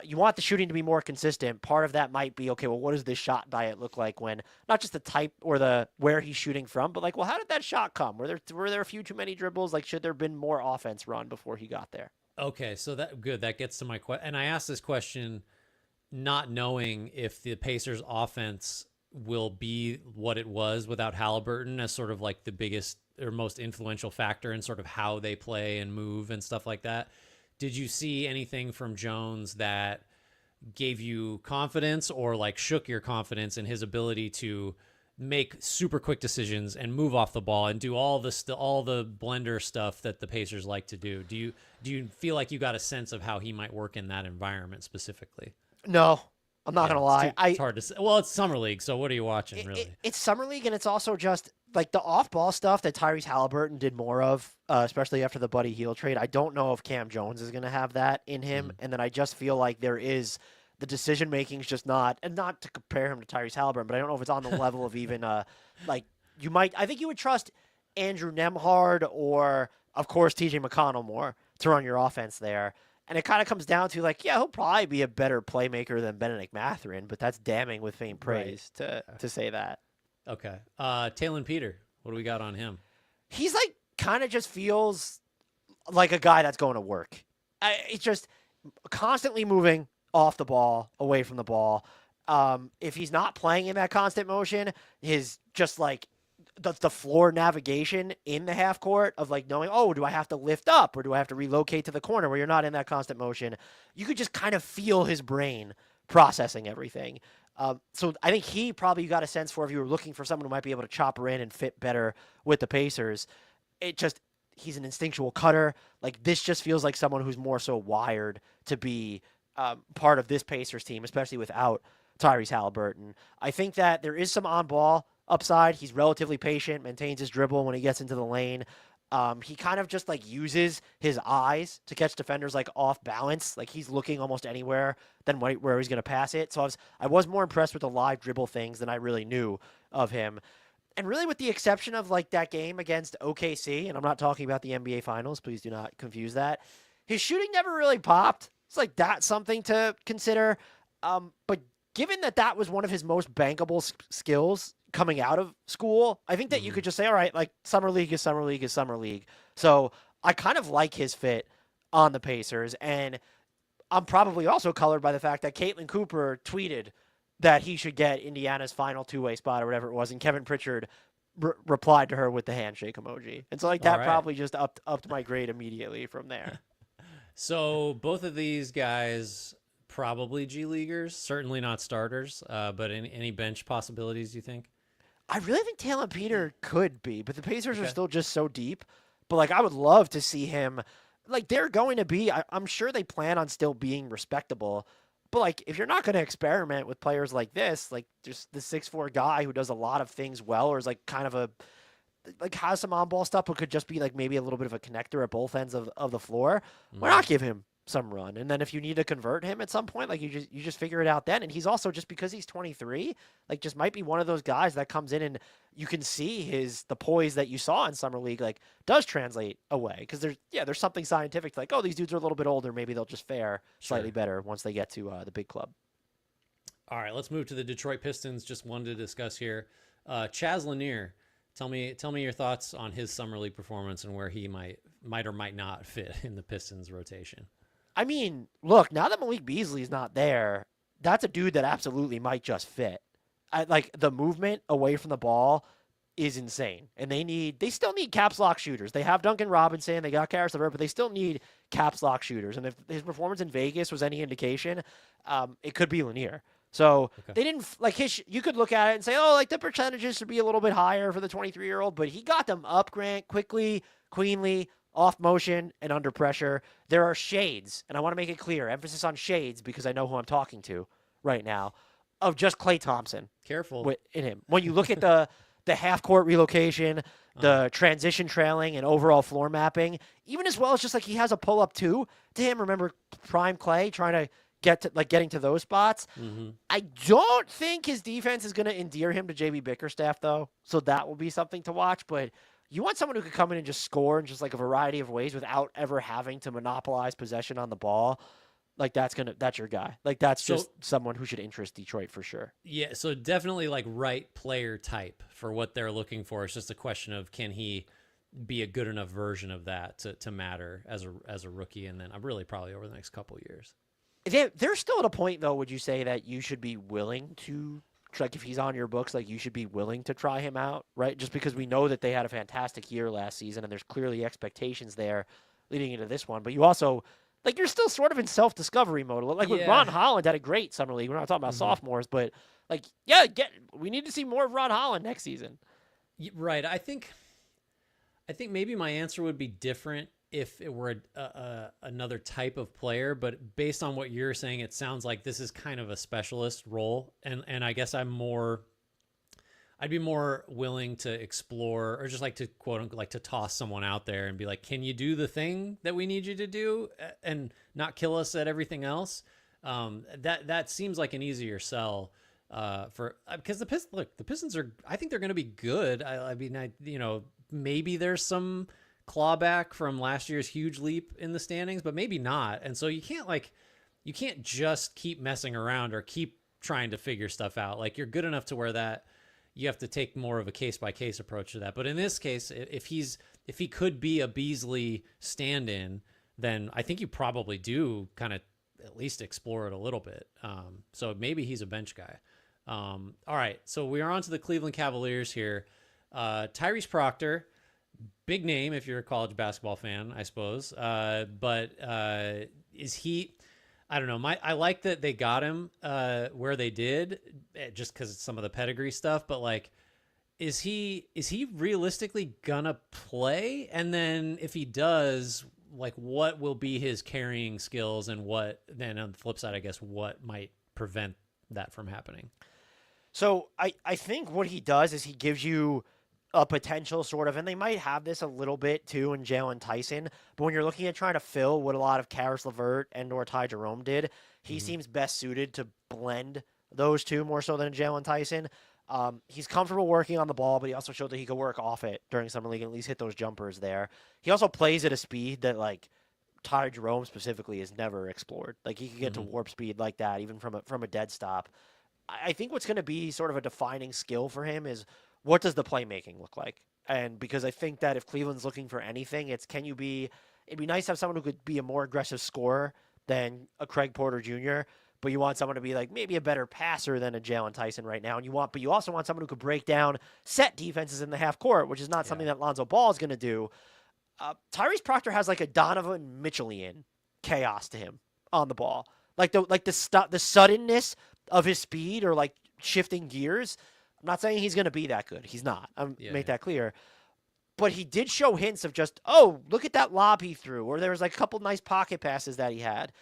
A: You want the shooting to be more consistent. Part of that might be, okay, well, what does this shot diet look like when not just the type or the where he's shooting from, but like, well, how did that shot come? Were there a few too many dribbles? Like, should there have been more offense run before he got there?
B: Okay, so that gets to my question. And I asked this question not knowing if the Pacers' offense will be what it was without Halliburton as sort of like the biggest or most influential factor in sort of how they play and move and stuff like that. Did you see anything from Jones that gave you confidence or like shook your confidence in his ability to make super quick decisions and move off the ball and do all the blender stuff that the Pacers like to do? Do you feel like you got a sense of how he might work in that environment specifically?
A: No, I'm not going to lie.
B: It's hard to say. Well, it's Summer League, so what are you watching, really?
A: It's Summer League, and it's also just like the off-ball stuff that Tyrese Halliburton did more of, especially after the Buddy Hield trade. I don't know if Kam Jones is going to have that in him, and then I just feel like there is the decision-making is just not, and not to compare him to Tyrese Halliburton, but I don't know if it's on the level of even, like, I think you would trust Andrew Nembhard or, of course, TJ McConnell more to run your offense there. And it kind of comes down to, like, yeah, he'll probably be a better playmaker than Benedict Mathurin, but that's damning with faint praise to say that.
B: Okay. Taelon Peter, what do we got on him?
A: He's, like, kind of just feels like a guy that's going to work. It's just constantly moving off the ball, away from the ball. If he's not playing in that constant motion, his just, like, the floor navigation in the half court of like knowing, oh, do I have to lift up or do I have to relocate to the corner where you're not in that constant motion? You could just kind of feel his brain processing everything. So I think he probably got a sense for if you were looking for someone who might be able to chop her in and fit better with the Pacers. He's an instinctual cutter. Like this just feels like someone who's more so wired to be part of this Pacers team, especially without Tyrese Halliburton. I think that there is some on-ball upside. He's relatively patient, maintains his dribble when he gets into the lane. He kind of just like uses his eyes to catch defenders like off balance. Like he's looking almost anywhere than where he's going to pass it. So I was more impressed with the live dribble things than I really knew of him. And really, with the exception of like that game against OKC, and I'm not talking about the NBA Finals, please do not confuse that. His shooting never really popped. It's like that's something to consider. But given that that was one of his most bankable skills coming out of school, I think that you could just say, all right, like summer league is summer league is summer league. So I kind of like his fit on the Pacers, and I'm probably also colored by the fact that Caitlin Cooper tweeted that he should get Indiana's final two-way spot or whatever it was, and Kevin Pritchard replied to her with the handshake emoji. And so like that probably just upped my grade immediately from there.
B: So both of these guys probably G Leaguers, certainly not starters, but any bench possibilities you think?
A: I really think Taelon Peter could be, but the Pacers are still just so deep. But like I would love to see him. Like they're going to be, I'm sure they plan on still being respectable. But, like, if you're not going to experiment with players like this, like, just the 6'4" guy who does a lot of things well or is, like, kind of like, has some on-ball stuff but could just be, like, maybe a little bit of a connector at both ends of the floor, why not give him some run? And then if you need to convert him at some point, like, you just figure it out then. And he's also, just because he's 23, like, just might be one of those guys that comes in and you can see the poise that you saw in Summer League, like, does translate away. Because there's something scientific to, like, oh, these dudes are a little bit older. Maybe they'll just fare slightly better once they get to the big club.
B: All right, let's move to the Detroit Pistons. Just one to discuss here. Chaz Lanier, tell me your thoughts on his Summer League performance and where he might or might not fit in the Pistons rotation.
A: I mean, look, now that Malik Beasley's not there, that's a dude that absolutely might just fit. Like the movement away from the ball is insane, and they still need caps lock shooters. They have Duncan Robinson, they got Karis LeVert, but they still need caps lock shooters. And if his performance in Vegas was any indication, it could be Lanier. So they didn't like you could look at it and say, oh, like the percentages should be a little bit higher for the 23-year-old, but he got them up, Grant, quickly, cleanly, off motion, and under pressure. There are shades, and I want to make it clear, emphasis on shades because I know who I'm talking to right now, of just Klay Thompson.
B: Careful.
A: In him. When you look at the half-court relocation, the transition trailing, and overall floor mapping, even as well as just like he has a pull-up too to him. Remember prime Klay trying to getting to those spots. I don't think his defense is going to endear him to JB Bickerstaff, though, so that will be something to watch, but you want someone who could come in and just score in just like a variety of ways without ever having to monopolize possession on the ball. Like that's your guy. Like that's just someone who should interest Detroit for sure.
B: Yeah, so definitely like right player type for what they're looking for. It's just a question of can he be a good enough version of that to matter as a rookie, and then really probably over the next couple of years.
A: They're still at a point though. Would you say that you should be willing to? Like if he's on your books, like you should be willing to try him out, right? Just because we know that they had a fantastic year last season and there's clearly expectations there leading into this one. But you also, like, you're still sort of in self-discovery mode. Like with Ron Holland had a great summer league. We're not talking about sophomores, but like, we need to see more of Ron Holland next season.
B: Right. I think maybe my answer would be different if it were another type of player, but based on what you're saying, it sounds like this is kind of a specialist role, and I guess I'd be more willing to explore, or just like to quote unquote, like to toss someone out there and be like, can you do the thing that we need you to do and not kill us at everything else? That seems like an easier sell because the Pistons are, I think they're going to be good. I mean, maybe there's some clawback from last year's huge leap in the standings, but maybe not. And so you can't just keep messing around or keep trying to figure stuff out. Like you're good enough to where that you have to take more of a case by case approach to that. But in this case, if he could be a Beasley stand-in, then I think you probably do kind of at least explore it a little bit. So maybe he's a bench guy. All right. So we are on to the Cleveland Cavaliers here. Tyrese Proctor, big name if you're a college basketball fan, I suppose. But is he? I don't know. I like that they got him where they did, just because it's some of the pedigree stuff. But like, is he realistically gonna play? And then if he does, like, what will be his carrying skills, and what then on the flip side, I guess, what might prevent that from happening?
A: So I think what he does is he gives you a potential sort of, and they might have this a little bit too in Jalen Tyson, but when you're looking at trying to fill what a lot of Karis LeVert and or Ty Jerome did, he seems best suited to blend those two more so than Jalen Tyson. He's comfortable working on the ball, but he also showed that he could work off it during summer league and at least hit those jumpers there. He also plays at a speed that like Ty Jerome specifically has never explored. Like he can get to warp speed like that, even from a dead stop. I think what's going to be sort of a defining skill for him is what does the playmaking look like? And because I think that if Cleveland's looking for anything, it's it'd be nice to have someone who could be a more aggressive scorer than a Craig Porter Jr., but you want someone to be like maybe a better passer than a Jalen Tyson right now. But you also want someone who could break down set defenses in the half court, which is not something that Lonzo Ball is going to do. Tyrese Proctor has like a Donovan Mitchellian chaos to him on the ball. The suddenness of his speed or like shifting gears. I'm not saying he's going to be that good. He's not. Make that clear. But he did show hints of just, oh, look at that lob he threw, or there was like a couple nice pocket passes that he had.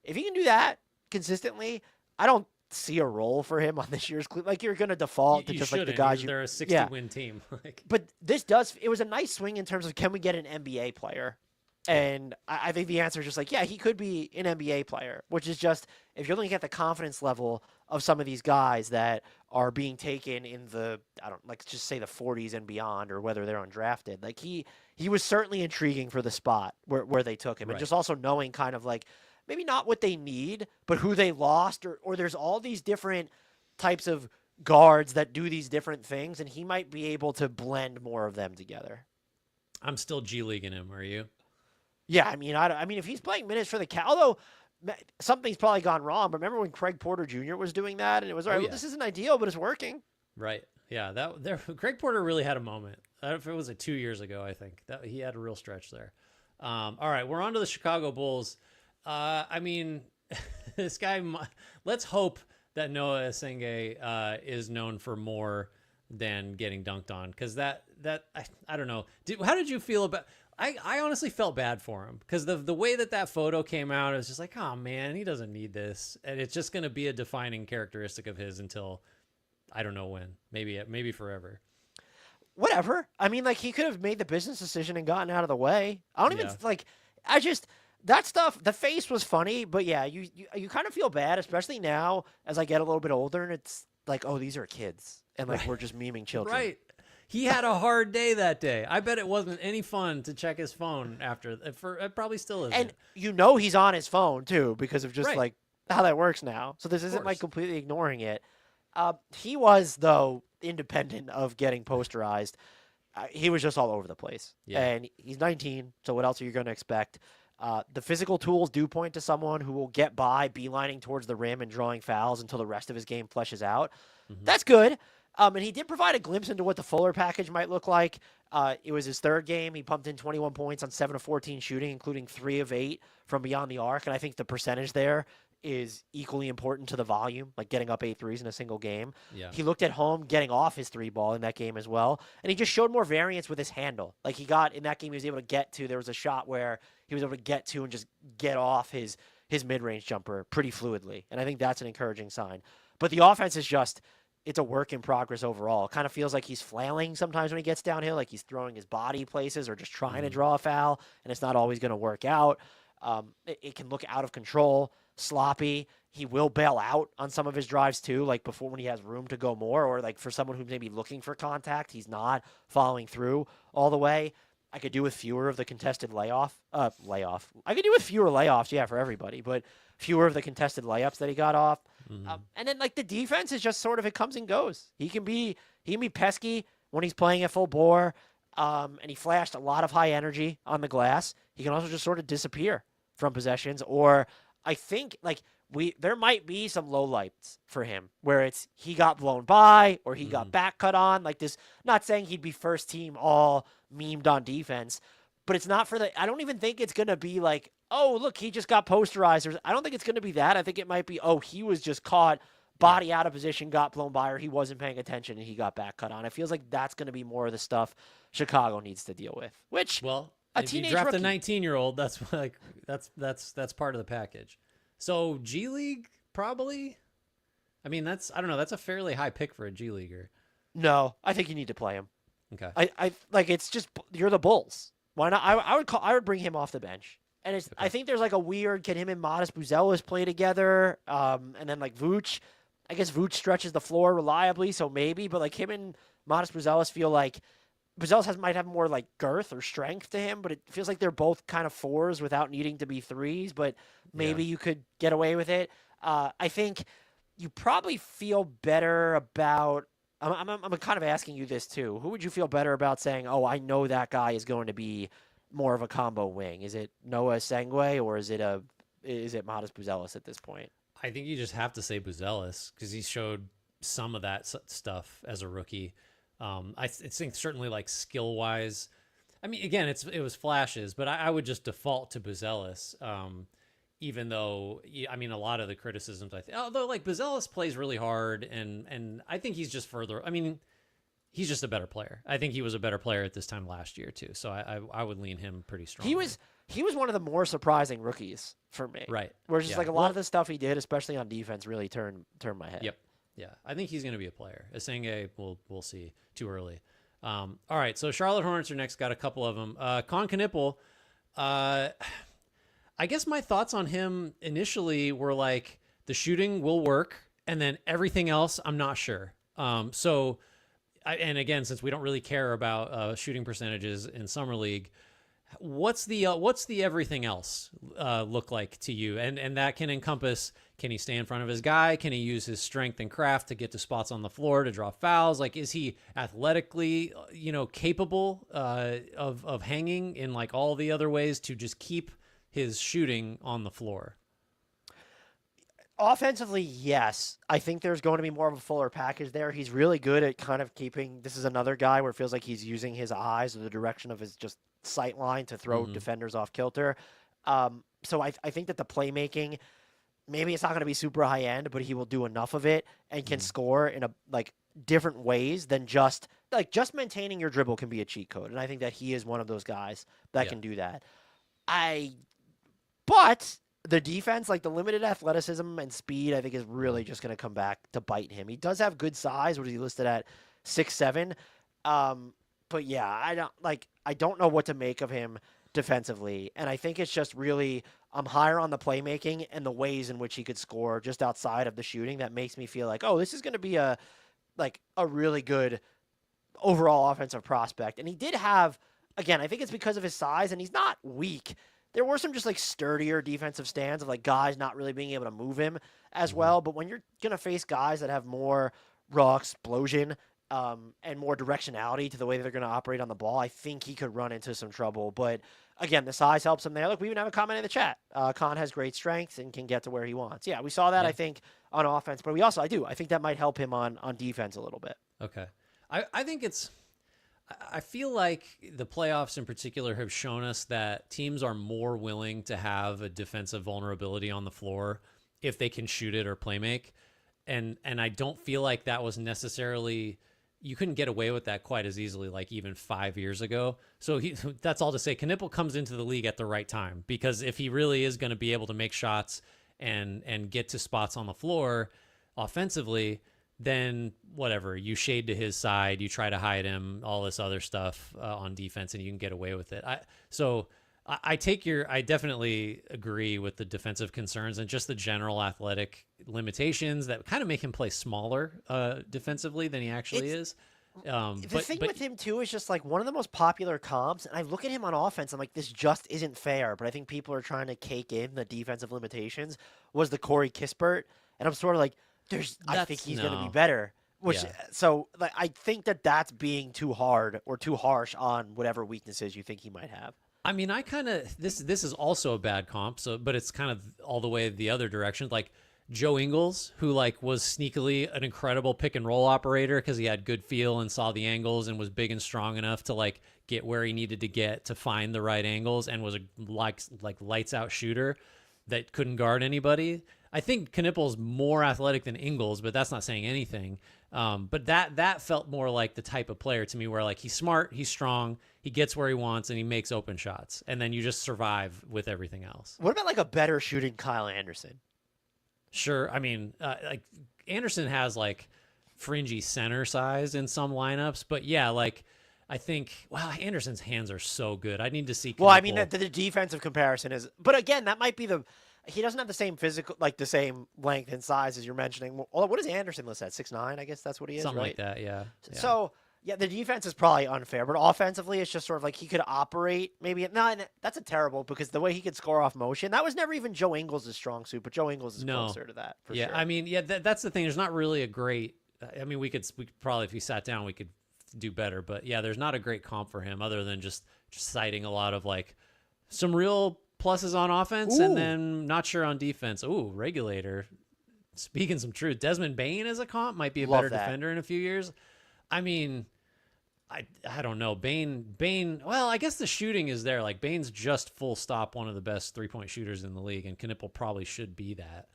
A: If he can do that consistently, I don't see a role for him on this year's Cleveland. Like you're going to default to just like the guys.
B: They're a 60-win team.
A: But it was a nice swing in terms of can we get an NBA player? And I think the answer is just like, yeah, he could be an NBA player, which is just, if you're looking at the confidence level of some of these guys that are being taken in let's just say the 40s and beyond, or whether they're undrafted, like he was certainly intriguing for the spot where they took him.
B: Right.
A: And just also knowing kind of like, maybe not what they need, but who they lost, or there's all these different types of guards that do these different things, and he might be able to blend more of them together.
B: I'm still G-Leaguing him, are you?
A: Yeah, I mean, if he's playing minutes for the Cal, although something's probably gone wrong, but remember when Craig Porter Jr. was doing that, and it was, all right, well, this isn't ideal, but it's working.
B: Right. Yeah, Craig Porter really had a moment. If it was like 2 years ago, I think that he had a real stretch there. All right, we're on to the Chicago Bulls. I mean, this guy, let's hope that Noa Essengue is known for more than getting dunked on, because I don't know. How did you feel about? I honestly felt bad for him, because the way that photo came out, it was just like, oh man, he doesn't need this, and it's just going to be a defining characteristic of his until I don't know when, maybe forever.
A: Whatever. I mean, like, he could have made the business decision and gotten out of the way. I don't even that stuff. The face was funny, but yeah, you kind of feel bad, especially now as I get a little bit older, and it's like, oh, these are kids, and like we're just memeing children.
B: Right. He had a hard day that day. I bet it wasn't any fun to check his phone after. It probably still isn't.
A: And he's on his phone too, because of just like how that works now. So this isn't like completely ignoring it. He was, though, independent of getting posterized. He was just all over the place. Yeah. And he's 19, so what else are you going to expect? The physical tools do point to someone who will get by beelining towards the rim and drawing fouls until the rest of his game fleshes out. Mm-hmm. That's good. And he did provide a glimpse into what the Fuller package might look like. It was his third game. He pumped in 21 points on 7 of 14 shooting, including 3 of 8 from beyond the arc. And I think the percentage there is equally important to the volume, like getting up 8 threes in a single game. Yeah. He looked at home getting off his 3-ball in that game as well. And he just showed more variance with his handle. Like in that game, he was able to get to, there was a shot where he was able to get to and just get off his mid-range jumper pretty fluidly. And I think that's an encouraging sign. But the offense is just, it's a work in progress overall. It kind of feels like he's flailing sometimes when he gets downhill, like he's throwing his body places or just trying to draw a foul, and it's not always going to work out. It can look out of control, sloppy. He will bail out on some of his drives too, like before when he has room to go more, or like for someone who's maybe looking for contact, he's not following through all the way. I could do with fewer of the contested layoff. I could do with fewer layoffs, yeah, for everybody, but fewer of the contested layups that he got off. Mm-hmm. And then like the defense is just sort of, it comes and goes. He can be pesky when he's playing at full bore. And he flashed a lot of high energy on the glass. He can also just sort of disappear from possessions, or I think like there might be some lowlights for him where it's he got blown by or he got back cut on like this. Not saying he'd be first team all memed on defense, but it's not I don't even think it's going to be like, oh, look, he just got posterized. I don't think it's going to be that. I think it might be, oh, he was just caught body out of position, got blown by, or he wasn't paying attention and he got back cut on. It feels like that's going to be more of the stuff Chicago needs to deal with, which
B: if you draft a 19-year-old, that's part of the package. So G League probably, I mean, I don't know. That's a fairly high pick for a G Leaguer.
A: No, I think you need to play him.
B: Okay.
A: I like, it's just, you're the Bulls. Why not? I would bring him off the bench. And I think there's like a weird, can him and Modest Buzelis play together? And then like Vooch, I guess Vooch stretches the floor reliably, so maybe, but like him and Modest Buzelis feel like Buzelis might have more like girth or strength to him, but it feels like they're both kind of fours without needing to be threes, but maybe you could get away with it. I think you probably feel better about. I'm kind of asking you this too. Who would you feel better about saying, "Oh, I know that guy is going to be more of a combo wing"? Is it Noa Essengue or is it Modest Buzelis at this point?
B: I think you just have to say Buzelis because he showed some of that stuff as a rookie. I think certainly like skill wise. I mean, again, it was flashes, but I would just default to Buzelis. Even though, I mean, a lot of the criticisms, although like Buzelis plays really hard and I think he's just further, I mean, he's just a better player. I think he was a better player at this time last year too. So I would lean him pretty strong.
A: He was one of the more surprising rookies for me.
B: Right.
A: Where just like a lot of the stuff he did, especially on defense, really turned my head.
B: Yep. Yeah. I think he's going to be a player. Essengue, we'll see. Too early. All right. So Charlotte Hornets are next. Got a couple of them. Kon Knueppel, I guess my thoughts on him initially were like the shooting will work, and then everything else I'm not sure. And again, since we don't really care about shooting percentages in summer league, what's the everything else look like to you? And that can encompass: can he stay in front of his guy? Can he use his strength and craft to get to spots on the floor to draw fouls? Like, is he athletically, capable of hanging in like all the other ways to just keep his shooting on the floor?
A: Offensively, yes. I think there's going to be more of a fuller package there. He's really good at kind of keeping. This is another guy where it feels like he's using his eyes or the direction of his just sight line to throw defenders off kilter. So I think that the playmaking, maybe it's not going to be super high end, but he will do enough of it and can score in a like different ways than just maintaining your dribble can be a cheat code. And I think that he is one of those guys that can do that. But the defense, like the limited athleticism and speed, I think is really just going to come back to bite him. He does have good size, which he listed at 6'7". But yeah, I don't know what to make of him defensively. And I think it's just really, I'm higher on the playmaking and the ways in which he could score just outside of the shooting that makes me feel like, oh, this is going to be a really good overall offensive prospect. And he did have, again, I think it's because of his size, and he's not weak. There were some just like sturdier defensive stands of like guys not really being able to move him as well. But when you're going to face guys that have more raw explosion and more directionality to the way that they're going to operate on the ball, I think he could run into some trouble. But again, the size helps him there. Look, we even have a comment in the chat. Kon has great strength and can get to where he wants. Yeah, we saw that, I think, on offense. But I think that might help him on defense a little bit.
B: Okay. I think I feel like the playoffs in particular have shown us that teams are more willing to have a defensive vulnerability on the floor if they can shoot it or play make. And I don't feel like that was necessarily, you couldn't get away with that quite as easily like even 5 years ago. So that's all to say, Knueppel comes into the league at the right time, because if he really is going to be able to make shots and get to spots on the floor offensively, then whatever, you shade to his side, you try to hide him, all this other stuff on defense, and you can get away with it. I definitely agree with the defensive concerns and just the general athletic limitations that kind of make him play smaller defensively than he actually is.
A: The thing with him too is just like one of the most popular comps, and I look at him on offense, I'm like, this just isn't fair, but I think people are trying to cake in the defensive limitations, was the Corey Kispert, and I'm sort of like, I think he's going to be better. So like, I think that's being too hard or too harsh on whatever weaknesses you think he might have.
B: I mean, this is also a bad comp, but it's kind of all the way the other direction. Like Joe Ingles, who like was sneakily an incredible pick and roll operator because he had good feel and saw the angles and was big and strong enough to like get where he needed to get to find the right angles, and was a like lights out shooter that couldn't guard anybody. I think Knueppel's more athletic than Ingles, but that's not saying anything. But that felt more like the type of player to me where like he's smart, he's strong, he gets where he wants, and he makes open shots. And then you just survive with everything else.
A: What about like a better shooting Kyle Anderson?
B: Sure. I mean, like Anderson has like fringy center size in some lineups, but yeah, like I think, wow, Anderson's hands are so good. I need to see Knueppel.
A: Well, I mean, the defensive comparison is, but again, that might be he doesn't have the same physical, like the same length and size as you're mentioning. What is Anderson listed at? 6'9"? I guess that's what he is,
B: Something
A: right?
B: like that, yeah.
A: So, yeah, the defense is probably unfair, but offensively, it's just sort of like he could operate maybe. No, that's a terrible because the way he could score off motion, that was never even Joe Ingles' strong suit, but Joe Ingles is closer to that for sure.
B: I mean, yeah, that's the thing. There's not really a great. I mean, we could probably, if we sat down, we could do better. But yeah, there's not a great comp for him other than just citing a lot of like some real pluses on offense and then not sure on defense. Ooh, regulator. Speaking some truth, Desmond Bane as a comp might be a better defender in a few years. I mean, I don't know. Bane, well, I guess the shooting is there. Like, Bane's just full stop one of the best three-point shooters in the league, and Knueppel probably should be that.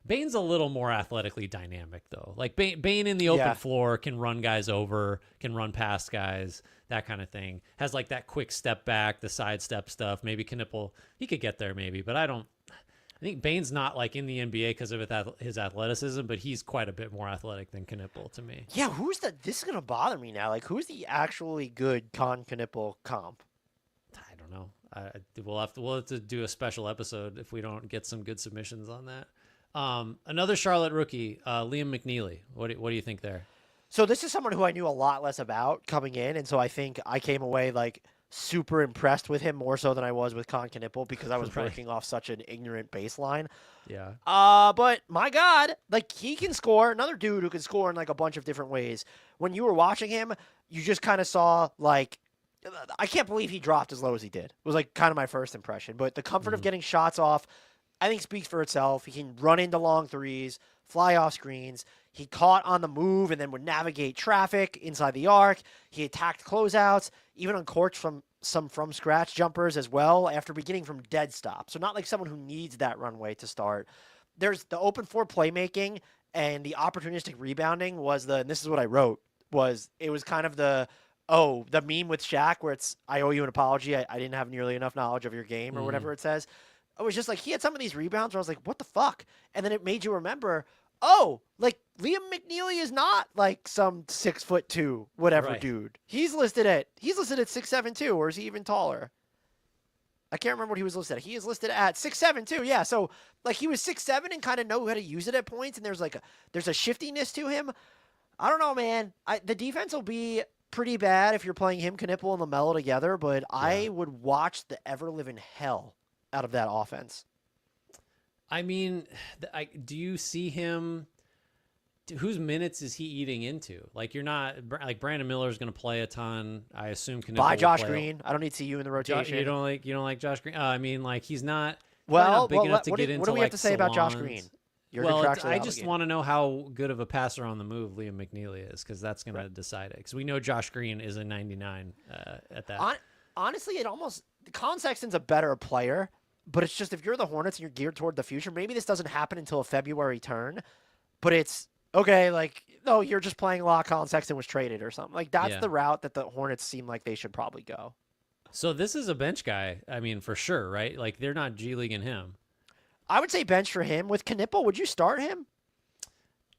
B: Bane's a little more athletically dynamic, though. Like, Bane in the open floor can run guys over, can run past guys, that kind of thing. Has, like, that quick step back, the sidestep stuff. Maybe Knueppel, he could get there maybe, but I think Bane's not like in the NBA because of his athleticism, but he's quite a bit more athletic than Knueppel to me.
A: Yeah, this is going to bother me now. Like, who's the actually good Kon Knueppel comp?
B: I don't know. We'll have to do a special episode if we don't get some good submissions on that. Another Charlotte rookie, Liam McNeeley. What do you think there?
A: So this is someone who I knew a lot less about coming in, and so I think I came away like super impressed with him more so than I was with Kon Knueppel because I was working off such an ignorant baseline.
B: Yeah.
A: But my God, like he can score. Another dude who can score in like a bunch of different ways. When you were watching him, you just kind of saw like, I can't believe he dropped as low as he did. It was like kind of my first impression. But the comfort of getting shots off, I think speaks for itself. He can run into long threes, fly off screens. He caught on the move and then would navigate traffic inside the arc. He attacked closeouts, even uncorked from scratch jumpers as well after beginning from dead stop. So not like someone who needs that runway to start. There's the open floor playmaking and the opportunistic rebounding and this is what I wrote, it was kind of the meme with Shaq where it's, I owe you an apology. I didn't have nearly enough knowledge of your game or whatever it says. It was just like he had some of these rebounds where I was like, what the fuck? And then it made you remember, like Liam McNeeley is not like some 6'2" whatever dude. He's listed at 6'7" too, or is he even taller? I can't remember what he was listed at. He is listed at 6'7" too. Yeah, so like he was 6'7" and kind of know how to use it at points, and there's a shiftiness to him. I don't know, man. The defense will be pretty bad if you're playing him, Knueppel, and LaMelo together, but I would watch the ever-living hell out of that offense.
B: I mean, do you see him? Whose minutes is he eating into? Like, you're not like Brandon Miller's going to play a ton. I assume Knueppel
A: By Josh Green. I don't need to see you in the rotation.
B: You don't like Josh Green? I mean, like he's not.
A: Well,
B: big enough to get into.
A: What do we have to say about Josh Green?
B: I just want to know how good of a passer on the move Liam McNeeley is, because that's going to decide it. Because we know Josh Green is a 99 at that.
A: Honestly, Colin Sexton's a better player. But it's just if you're the Hornets and you're geared toward the future, maybe this doesn't happen until a February turn. But it's okay, like, no, you're just playing a lot. Colin Sexton was traded or something. Like, that's the route that the Hornets seem like they should probably go.
B: So this is a bench guy, I mean, for sure, right? Like, they're not G-Leaguing him.
A: I would say bench for him. With Knueppel, would you start him?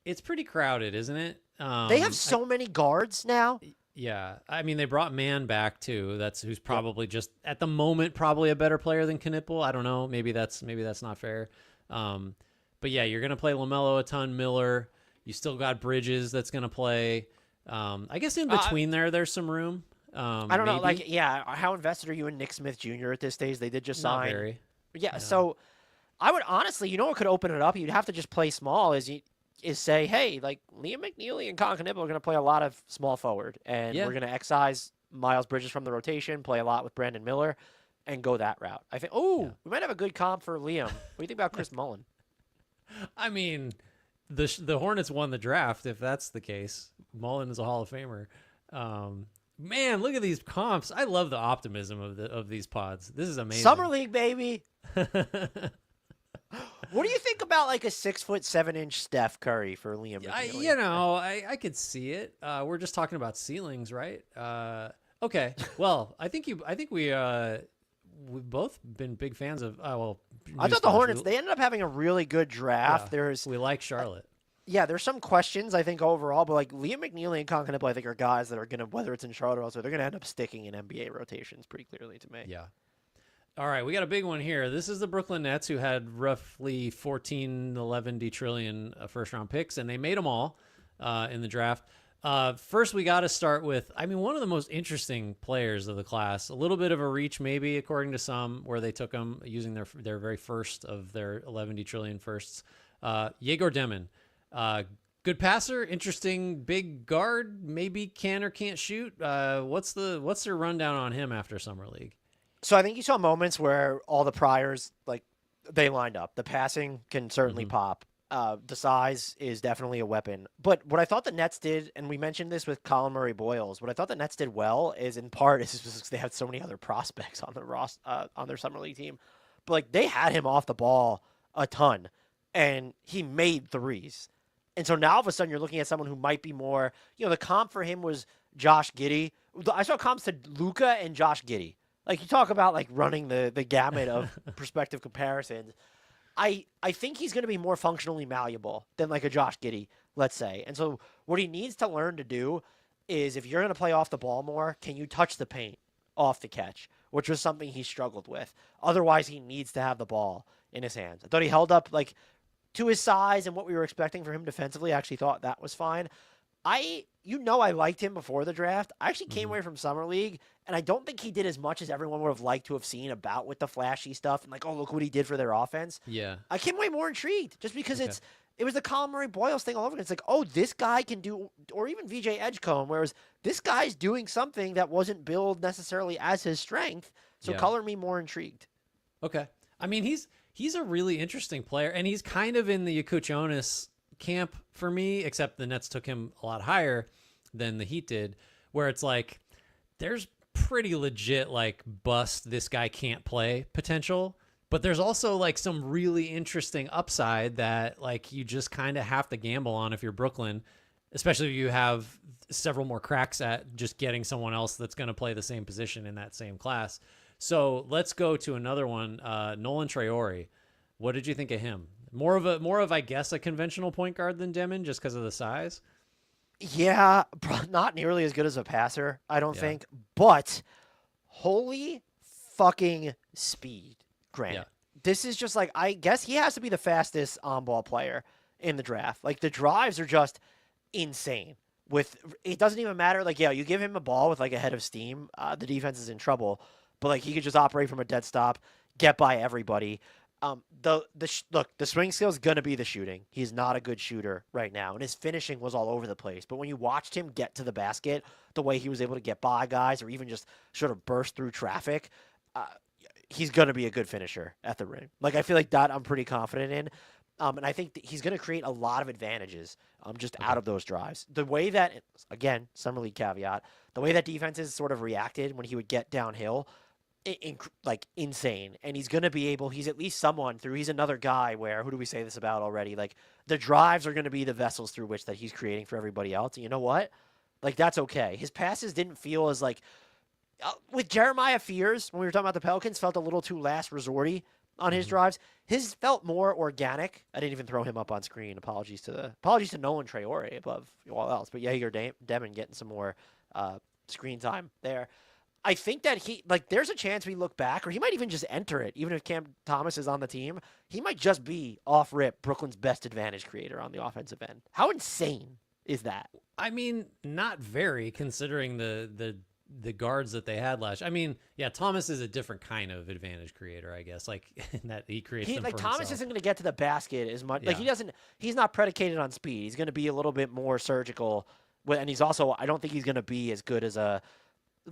B: It's pretty crowded, isn't it?
A: They have so many guards now.
B: Yeah, I mean, they brought Mann back too. Who's probably just at the moment probably a better player than Knueppel. I don't know. Maybe that's not fair. But yeah, you're gonna play LaMelo a ton, Miller. You still got Bridges that's gonna play. I guess in between there's some room.
A: I don't know. Like, yeah, how invested are you in Nick Smith Jr. at this stage? They did just sign.
B: Not very.
A: Yeah, so I would honestly, what could open it up? You'd have to just play small. Is say, hey, like Liam McNeeley and Kon Knueppel are going to play a lot of small forward, and we're going to excise Miles Bridges from the rotation, play a lot with Brandon Miller, and go that route. I think, we might have a good comp for Liam. What do you think about Chris Mullin?
B: I mean, the Hornets won the draft, if that's the case. Mullin is a Hall of Famer. Man, look at these comps. I love the optimism of these pods. This is amazing.
A: Summer League, baby. What do you think about like a 6'7" Steph Curry for Liam McNeeley?
B: I could see it. We're just talking about ceilings, right? Okay. Well, I think we've both been big fans of.
A: I thought the Hornets. They ended up having a really good draft.
B: Yeah, we like Charlotte.
A: There's some questions I think overall, but like Liam McNeeley and Kon Knueppel, I think are guys that are gonna, whether it's in Charlotte or elsewhere, they're gonna end up sticking in NBA rotations pretty clearly to me.
B: Yeah. All right, we got a big one here. This is the Brooklyn Nets, who had roughly 14, 11 trillion first-round picks, and they made them all in the draft. First, we got to start with, I mean, one of the most interesting players of the class. A little bit of a reach, maybe, according to some, where they took him using their very first of their 11 trillion firsts. Egor Demin. Good passer, interesting big guard, maybe can or can't shoot. What's their rundown on him after Summer League?
A: So I think you saw moments where all the priors, like, they lined up. The passing can certainly pop. The size is definitely a weapon. But what I thought the Nets did, and we mentioned this with Collin Murray-Boyles, what I thought the Nets did well is, in part, is because they had so many other prospects on on their Summer League team. But, like, they had him off the ball a ton, and he made threes. And so now all of a sudden you're looking at someone who might be more, the comp for him was Josh Giddey. I saw comps to Luka and Josh Giddey. Like, you talk about, like, running the gamut of perspective comparisons. I think he's going to be more functionally malleable than, like, a Josh Giddey, let's say. And so what he needs to learn to do is, if you're going to play off the ball more, can you touch the paint off the catch, which was something he struggled with. Otherwise, he needs to have the ball in his hands. I thought he held up, like, to his size and what we were expecting from him defensively. I actually thought that was fine. I liked him before the draft. I actually came away from Summer League, and I don't think he did as much as everyone would have liked to have seen about with the flashy stuff and, like, oh, look what he did for their offense.
B: Yeah.
A: I came away more intrigued just because it was the Collin Murray-Boyles thing all over again. It's like, oh, this guy can do, or even VJ Edgecombe, whereas this guy's doing something that wasn't billed necessarily as his strength. So color me more intrigued.
B: Okay. I mean, he's a really interesting player, and he's kind of in the Jakucionis camp for me, except the Nets took him a lot higher than the Heat did, where it's like there's pretty legit, like, bust, this guy can't play potential, but there's also, like, some really interesting upside that, like, you just kind of have to gamble on if you're Brooklyn, especially if you have several more cracks at just getting someone else that's going to play the same position in that same class. So let's go to another one. Nolan Traore. What did you think of him? More of I guess a conventional point guard than Demin, just because of the size.
A: Yeah, not nearly as good as a passer, I don't think. But holy fucking speed, Grant. Yeah. This is just, like, I guess he has to be the fastest on-ball player in the draft. Like, the drives are just insane. It doesn't even matter. Like, you give him a ball with, like, a head of steam, the defense is in trouble. But, like, he could just operate from a dead stop, get by everybody. The swing skill is going to be the shooting. He's not a good shooter right now, and his finishing was all over the place. But when you watched him get to the basket, the way he was able to get by guys or even just sort of burst through traffic, he's going to be a good finisher at the rim. Like, I feel like that I'm pretty confident in. And I think that he's going to create a lot of advantages just out of those drives. The way that, again, Summer League caveat, the way that defenses sort of reacted when he would get downhill, like, insane. And he's going to be able, he's at least someone he's another guy where, who do we say this about already? Like, the drives are going to be the vessels through which that he's creating for everybody else. And you know what? Like, that's okay. His passes didn't feel as, like, with Jeremiah Fears, when we were talking about the Pelicans, felt a little too last resorty on his drives. His felt more organic. I didn't even throw him up on screen. Apologies to Nolan Traore above all else. But yeah, Egor Demin getting some more screen time there. I think that there's a chance we look back, or he might even just enter it, even if Cam Thomas is on the team. He might just be, off rip, Brooklyn's best advantage creator on the offensive end. How insane is that?
B: I mean, not very, considering the guards that they had last year. I mean, yeah, Thomas is a different kind of advantage creator, I guess, like, in that he creates them for
A: Thomas
B: himself.
A: Isn't going to get to the basket as much. Like, he's not predicated on speed. He's going to be a little bit more surgical. And he's also, I don't think he's going to be as good as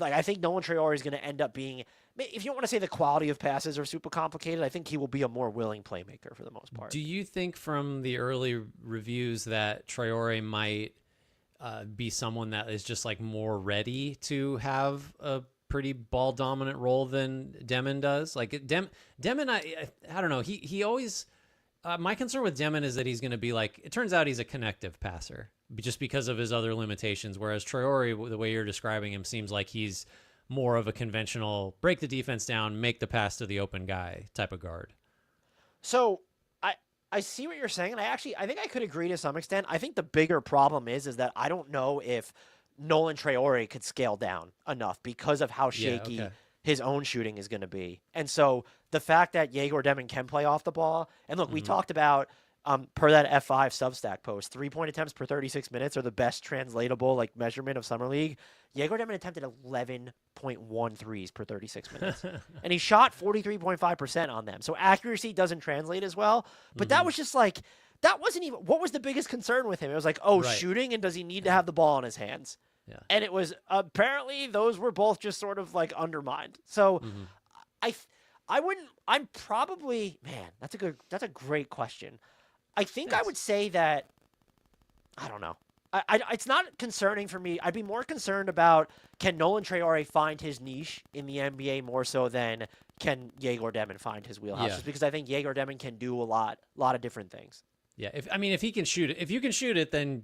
A: I think Nolan Traore is going to end up being, if you don't want to say the quality of passes are super complicated, I think he will be a more willing playmaker for the most part.
B: Do you think from the early reviews that Traore might be someone that is just, like, more ready to have a pretty ball dominant role than Demin does? Like, Demin, I don't know. He always, my concern with Demin is that he's going to be, like, it turns out he's a connective passer just because of his other limitations. Whereas Traore, the way you're describing him, seems like he's more of a conventional break the defense down, make the pass to the open guy type of guard.
A: So I see what you're saying, and I think I could agree to some extent. I think the bigger problem is that I don't know if Nolan Traore could scale down enough because of how shaky his own shooting is going to be. And so the fact that Egor Demin can play off the ball, and look, we talked about per that F5 Substack post, 3-point attempts per 36 minutes are the best translatable like measurement of summer league. Egor Demin attempted 11.1 threes per 36 minutes, and he shot 43.5% on them. So accuracy doesn't translate as well. But that was just like, that wasn't even, what was the biggest concern with him? It was like, shooting, and does he need to have the ball in his hands?
B: Yeah.
A: And it was, apparently those were both just sort of like undermined. So I wouldn't, I'm probably, man, that's a great question. I think I would say that, I don't know. It's not concerning for me. I'd be more concerned about, can Nolan Traore find his niche in the NBA more so than can Egor Demin find his wheelhouse? Just because I think Egor Demin can do a lot of different things.
B: Yeah, if he can shoot it, if you can shoot it, then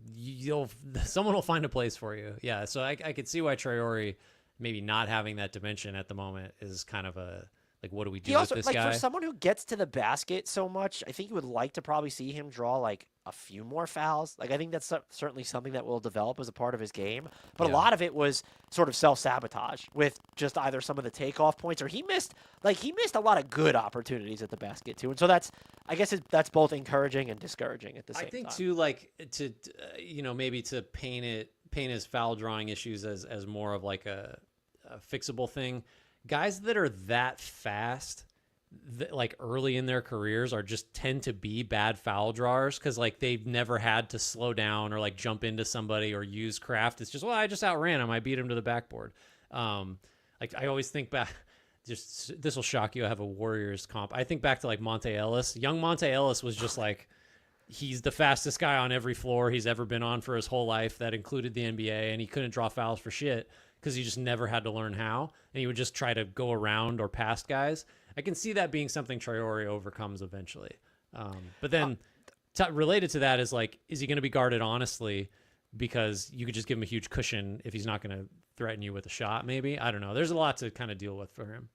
B: someone will find a place for you. Yeah, so I could see why Traore maybe not having that dimension at the moment is kind of a, like, what do we do with this guy?
A: For someone who gets to the basket so much, I think you would like to probably see him draw like a few more fouls. Like, I think that's certainly something that will develop as a part of his game. But a lot of it was sort of self-sabotage with just either some of the takeoff points, or he missed a lot of good opportunities at the basket too. And so that's both encouraging and discouraging at the same time.
B: I think too, like, to maybe to paint his foul drawing issues as more of like a fixable thing. Guys that are that fast, like early in their careers, tend to be bad foul drawers because like they've never had to slow down or like jump into somebody or use craft. It's just, well, I just outran him. I beat him to the backboard. Like I always think back. Just, this will shock you. I have a Warriors comp. I think back to like Monte Ellis. Young Monte Ellis was just like, he's the fastest guy on every floor he's ever been on for his whole life. That included the NBA, and he couldn't draw fouls for shit because he just never had to learn how, and he would just try to go around or past guys. I can see that being something Traore overcomes eventually. But then related to that is like, is he going to be guarded honestly? Because you could just give him a huge cushion if he's not going to threaten you with a shot, maybe. I don't know. There's a lot to kind of deal with for him.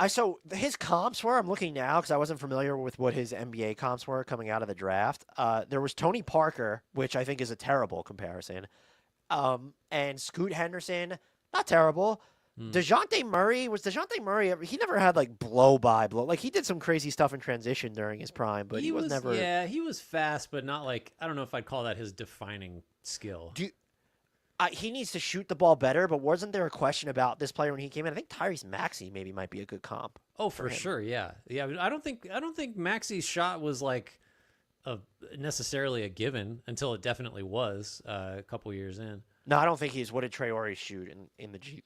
A: So his comps were, I'm looking now because I wasn't familiar with what his NBA comps were coming out of the draft. There was Tony Parker, which I think is a terrible comparison. And Scoot Henderson, not terrible. DeJounte Murray, he never had like blow. Like he did some crazy stuff in transition during his prime, but he was never.
B: Yeah, he was fast, but not like, I don't know if I'd call that his defining skill.
A: He needs to shoot the ball better, but wasn't there a question about this player when he came in? I think Tyrese Maxey maybe might be a good comp.
B: Oh, for sure, yeah. I don't think Maxey's shot was like necessarily a given until it definitely was a couple years in.
A: No, I don't think he's. What did Traore shoot in the G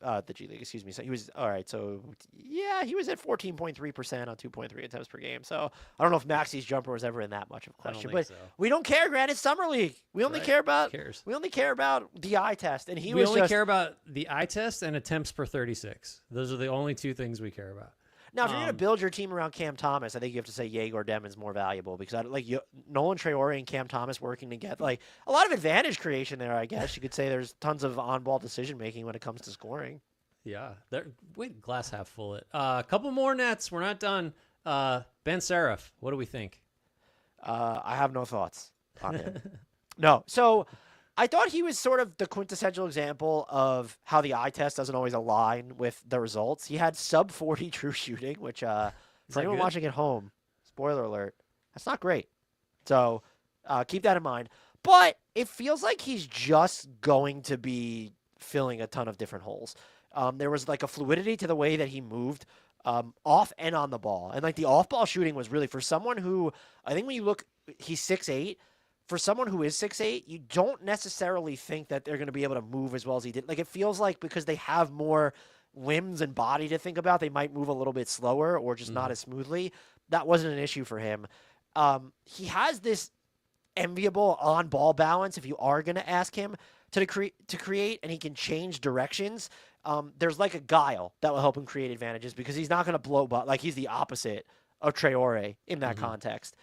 A: League? Excuse me. So he was all right. So yeah, he was at 14.3% on 2.3 attempts per game. So I don't know if Maxey's jumper was ever in that much of a question. But we don't care, Grant. It's summer league. We only care about the eye test, and we
B: only care about the eye test and attempts per 36. Those are the only two things we care about.
A: Now, if you're going to build your team around Cam Thomas, I think you have to say Egor Demin's more valuable because Nolan Traore and Cam Thomas working together, like a lot of advantage creation there. I guess you could say there's tons of on-ball decision making when it comes to scoring.
B: Yeah, glass half full. A couple more nets. We're not done. Ben Saraf, what do we think?
A: I have no thoughts on him. No, so I thought he was sort of the quintessential example of how the eye test doesn't always align with the results. He had sub 40 true shooting, which for anyone watching at home, spoiler alert, that's not great. So keep that in mind. But it feels like he's just going to be filling a ton of different holes. There was like a fluidity to the way that he moved off and on the ball. And like the off-ball shooting was really, for someone who, I think when you look, he's 6'8". For someone who is 6'8", you don't necessarily think that they're going to be able to move as well as he did. Like, it feels like because they have more limbs and body to think about, they might move a little bit slower or just not as smoothly. That wasn't an issue for him. He has this enviable on-ball balance if you are going to ask him to create, and he can change directions. There's like a guile that will help him create advantages because he's not going to blow by. Like, he's the opposite of Traore in that context.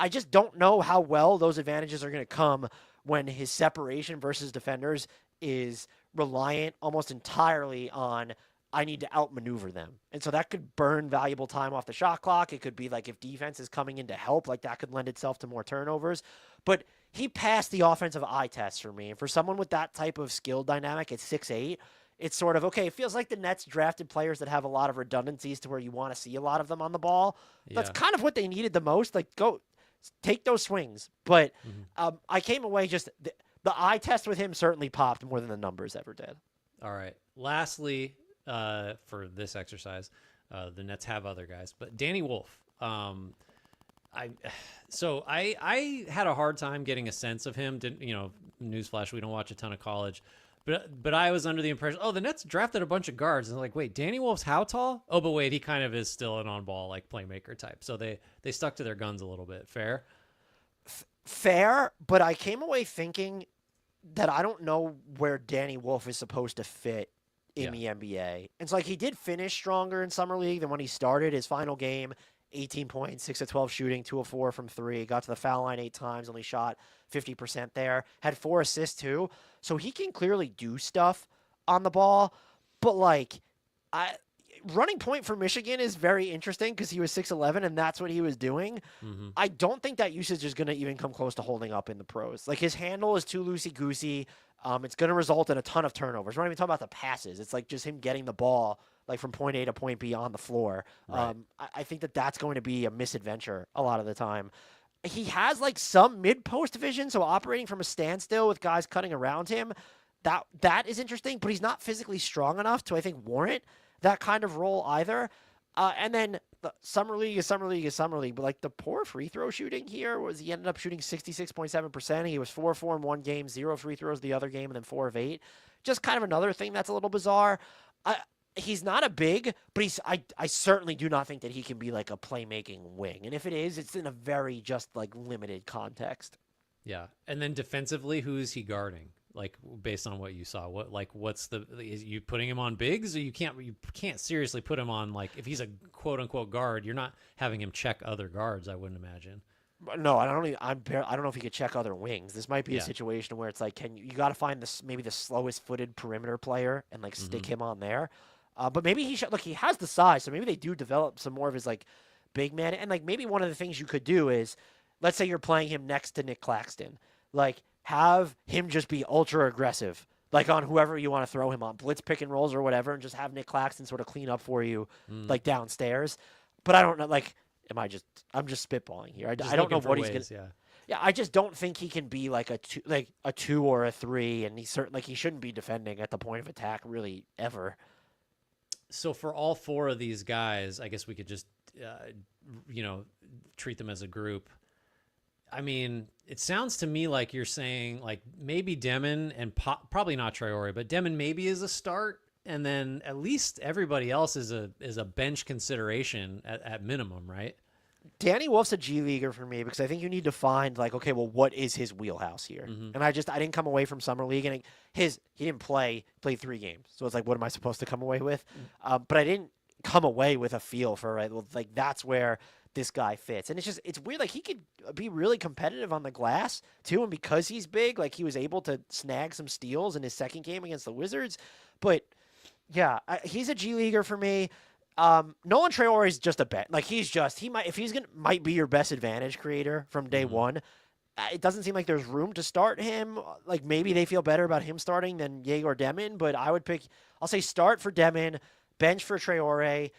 A: I just don't know how well those advantages are going to come when his separation versus defenders is reliant almost entirely on, I need to outmaneuver them. And so that could burn valuable time off the shot clock. It could be like if defense is coming in to help, like that could lend itself to more turnovers. But he passed the offensive eye test for me. And for someone with that type of skill dynamic at 6'8", it's sort of, okay, it feels like the Nets drafted players that have a lot of redundancies to where you want to see a lot of them on the ball. That's kind of what they needed the most. Like, go take those swings. But I came away just the eye test with him certainly popped more than the numbers ever did.
B: All right. Lastly, for this exercise, the Nets have other guys, but Danny Wolf. I had a hard time getting a sense of him. Didn't, newsflash, we don't watch a ton of college, but I was under the impression, the Nets drafted a bunch of guards, and like, wait, Danny Wolf's how tall? Oh, but wait, he kind of is still an on-ball like playmaker type. So they stuck to their guns a little bit. Fair,
A: but I came away thinking that I don't know where Danny Wolf is supposed to fit in the NBA. And so, like, he did finish stronger in Summer League than when he started his final game. 18 points, 6 of 12 shooting, 2 of 4 from 3. Got to the foul line 8 times, only shot 50% there. Had 4 assists too. So he can clearly do stuff on the ball. But, like, running point for Michigan is very interesting because he was 6'11", and that's what he was doing. I don't think that usage is going to even come close to holding up in the pros. Like, his handle is too loosey-goosey. It's going to result in a ton of turnovers. We're not even talking about the passes. It's like just him getting the ball like from point A to point B on the floor.
B: Right.
A: I think that's going to be a misadventure a lot of the time. He has like some mid-post vision, so operating from a standstill with guys cutting around him, that is interesting, but he's not physically strong enough to, I think, warrant that kind of role either. And then the Summer League is Summer League is Summer League, but like the poor free throw shooting here was he ended up shooting 66.7%. He was 4-4 in one game, 0 free throws the other game, and then 4 of 8. Just kind of another thing that's a little bizarre. He's not a big, but I certainly do not think that he can be like a playmaking wing. And if it is, it's in a very just like limited context.
B: Yeah. And then defensively, who is he guarding? Like, based on what you saw, is you putting him on bigs, or you can't seriously put him on, like, if he's a quote unquote guard, you're not having him check other guards, I wouldn't imagine.
A: No, I don't know if he could check other wings. This might be a situation where it's like, you got to find maybe the slowest footed perimeter player and like stick him on there. But maybe he has the size, so maybe they do develop some more of his like big man. And like maybe one of the things you could do is, let's say you're playing him next to Nick Claxton, like have him just be ultra aggressive, like on whoever you want to throw him on, blitz pick and rolls or whatever, and just have Nick Claxton sort of clean up for you, like downstairs. But I don't know, like, I'm just spitballing here. I don't know what he's gonna. Yeah, I just don't think he can be like a 2 or a 3, and he shouldn't be defending at the point of attack really ever.
B: So for all 4 of these guys, I guess we could just, treat them as a group. I mean, it sounds to me like you're saying like maybe Demin and probably not Traore, but Demin maybe is a start, and then at least everybody else is a bench consideration at minimum, right?
A: Danny Wolf's a G leaguer for me because I think you need to find like, okay, well, what is his wheelhouse here? And I didn't come away from Summer League, and he didn't played 3 games, so it's like, what am I supposed to come away with? But I didn't come away with a feel for like that's where this guy fits, and it's weird. Like he could be really competitive on the glass too, and because he's big, like he was able to snag some steals in his second game against the Wizards. But yeah, he's a G leaguer for me. Nolan Traore is just a bet. Like might be your best advantage creator from day one. It doesn't seem like there's room to start him. Like maybe they feel better about him starting than Egor Demin, but I'll say start for Demin, bench for Traore.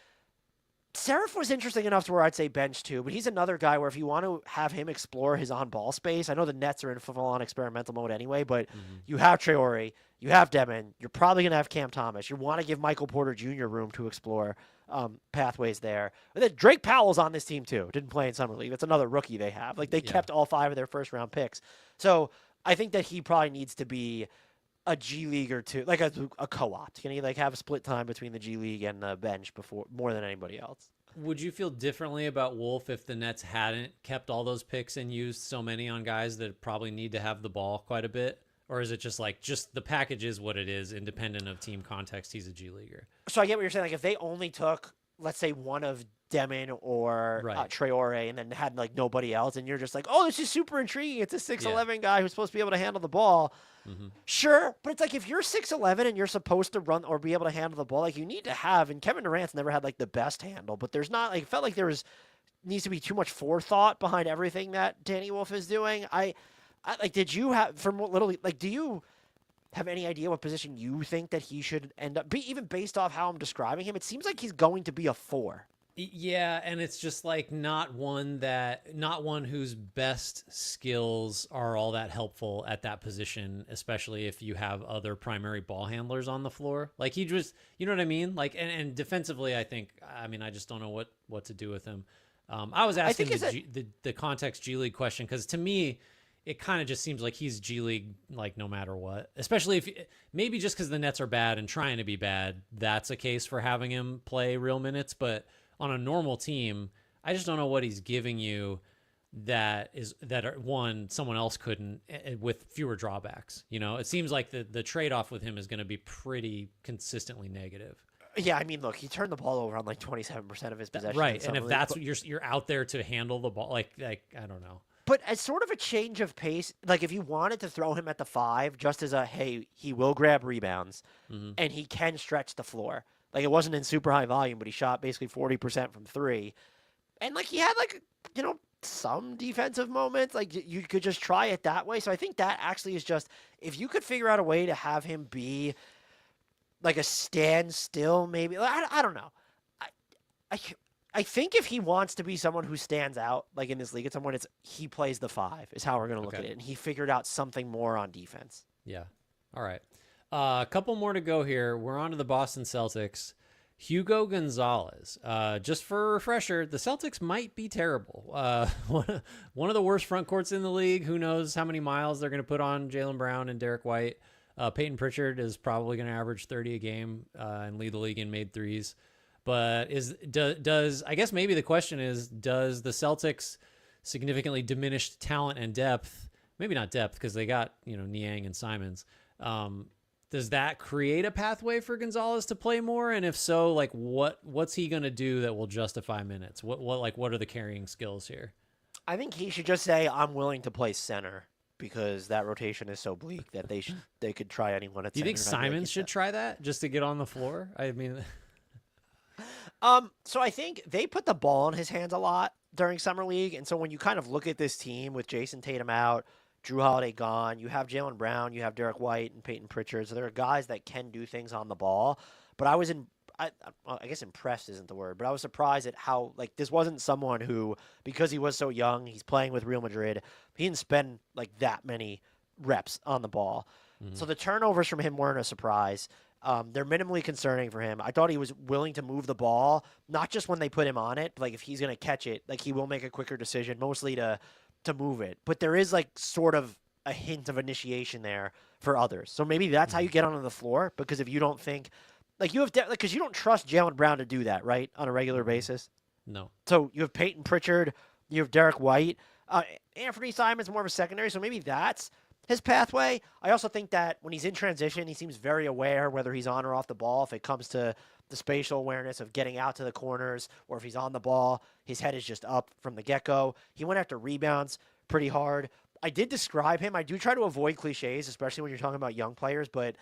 A: Saraf was interesting enough to where I'd say bench too, but he's another guy where if you want to have him explore his on-ball space, I know the Nets are in full-on experimental mode anyway, but you have Traore, you have Demin, you're probably going to have Cam Thomas. You want to give Michael Porter Jr. room to explore pathways there. And then Drake Powell's on this team too. Didn't play in Summer League. That's another rookie they have. Like they kept all 5 of their first-round picks. So I think that he probably needs to be a G League or two, like a co-opt. Can he like have a split time between the G League and the bench more than anybody else?
B: Would you feel differently about Wolf if the Nets hadn't kept all those picks and used so many on guys that probably need to have the ball quite a bit? Or is it just the package is what it is, independent of team context? He's a G Leaguer.
A: So I get what you're saying. Like if they only took, let's say, one of Demin or Traore and then had like nobody else, and you're just like, oh, this is super intriguing. It's a 6'11" guy who's supposed to be able to handle the ball. Sure, but it's like if you're 6'11" and you're supposed to run or be able to handle the ball, like you need to have, and Kevin Durant's never had like the best handle, but there's not like, it felt like needs to be too much forethought behind everything that Danny Wolf is doing. I like, did you have, from what little, like, do you have any idea what position you think that he should end up be, even based off how I'm describing him? It seems like he's going to be a 4.
B: Yeah, and it's just like not one whose best skills are all that helpful at that position, especially if you have other primary ball handlers on the floor. Like he just, you know what I mean? Like, and defensively, I just don't know what to do with him. I was asking the context G League question because to me, it kind of just seems like he's G League like no matter what. Especially if maybe just because the Nets are bad and trying to be bad, that's a case for having him play real minutes, but on a normal team, I just don't know what he's giving you that someone else couldn't with fewer drawbacks. You know, it seems like the trade-off with him is going to be pretty consistently negative.
A: Yeah, I mean, look, he turned the ball over on like 27% of his possessions.
B: Right, and if that's what you're out there to handle the ball, like I don't know.
A: But as sort of a change of pace, like if you wanted to throw him at the 5, just as hey, he will grab rebounds and he can stretch the floor. Like, it wasn't in super high volume, but he shot basically 40% from 3. And, like, he had, like, some defensive moments. Like, you could just try it that way. So I think that actually is just, if you could figure out a way to have him be, like, a standstill, maybe. I don't know. I think if he wants to be someone who stands out, like, in this league at some point, he plays the 5 is how we're going to look at it. And he figured out something more on defense.
B: Yeah. All right. A couple more to go here. We're on to the Boston Celtics. Hugo Gonzalez. Just for a refresher, the Celtics might be terrible. One of the worst front courts in the league. Who knows how many miles they're going to put on Jaylen Brown and Derek White. Peyton Pritchard is probably going to average 30 a game and lead the league in made threes. But I guess maybe the question is, does the Celtics significantly diminished talent and depth? Maybe not depth because they got Niang and Simons. Does that create a pathway for Gonzalez to play more? And if so, like what's he going to do that will justify minutes? What are the carrying skills here?
A: I think he should just say, I'm willing to play center because that rotation is so bleak that they could try anyone at center.
B: Do you think Simons should try that just to get on the floor? I mean,
A: so I think they put the ball in his hands a lot during Summer League. And so when you kind of look at this team with Jason Tatum out, Drew Holiday gone, you have Jaylen Brown, you have Derek White and Peyton Pritchard. So there are guys that can do things on the ball. But I guess impressed isn't the word, but I was surprised at how, like, this wasn't someone who, because he was so young, he's playing with Real Madrid, he didn't spend, like, that many reps on the ball. Mm-hmm. So the turnovers from him weren't a surprise. They're minimally concerning for him. I thought he was willing to move the ball, not just when they put him on it, but, like, if he's going to catch it, like, he will make a quicker decision, mostly to move it. But there is, like, sort of a hint of initiation there for others. So maybe that's how you get onto the floor, because if you don't think, like, you have, because you don't trust Jaylen Brown to do that, right, on a regular basis.
B: No.
A: So you have Peyton Pritchard, you have Derek White, Anthony Simons more of a secondary, so maybe that's his pathway. I also think that when he's in transition, he seems very aware whether he's on or off the ball. If it comes to the spatial awareness of getting out to the corners, or if he's on the ball, his head is just up from the get-go. He went after rebounds pretty hard. I did describe him. I do try to avoid cliches, especially when you're talking about young players, but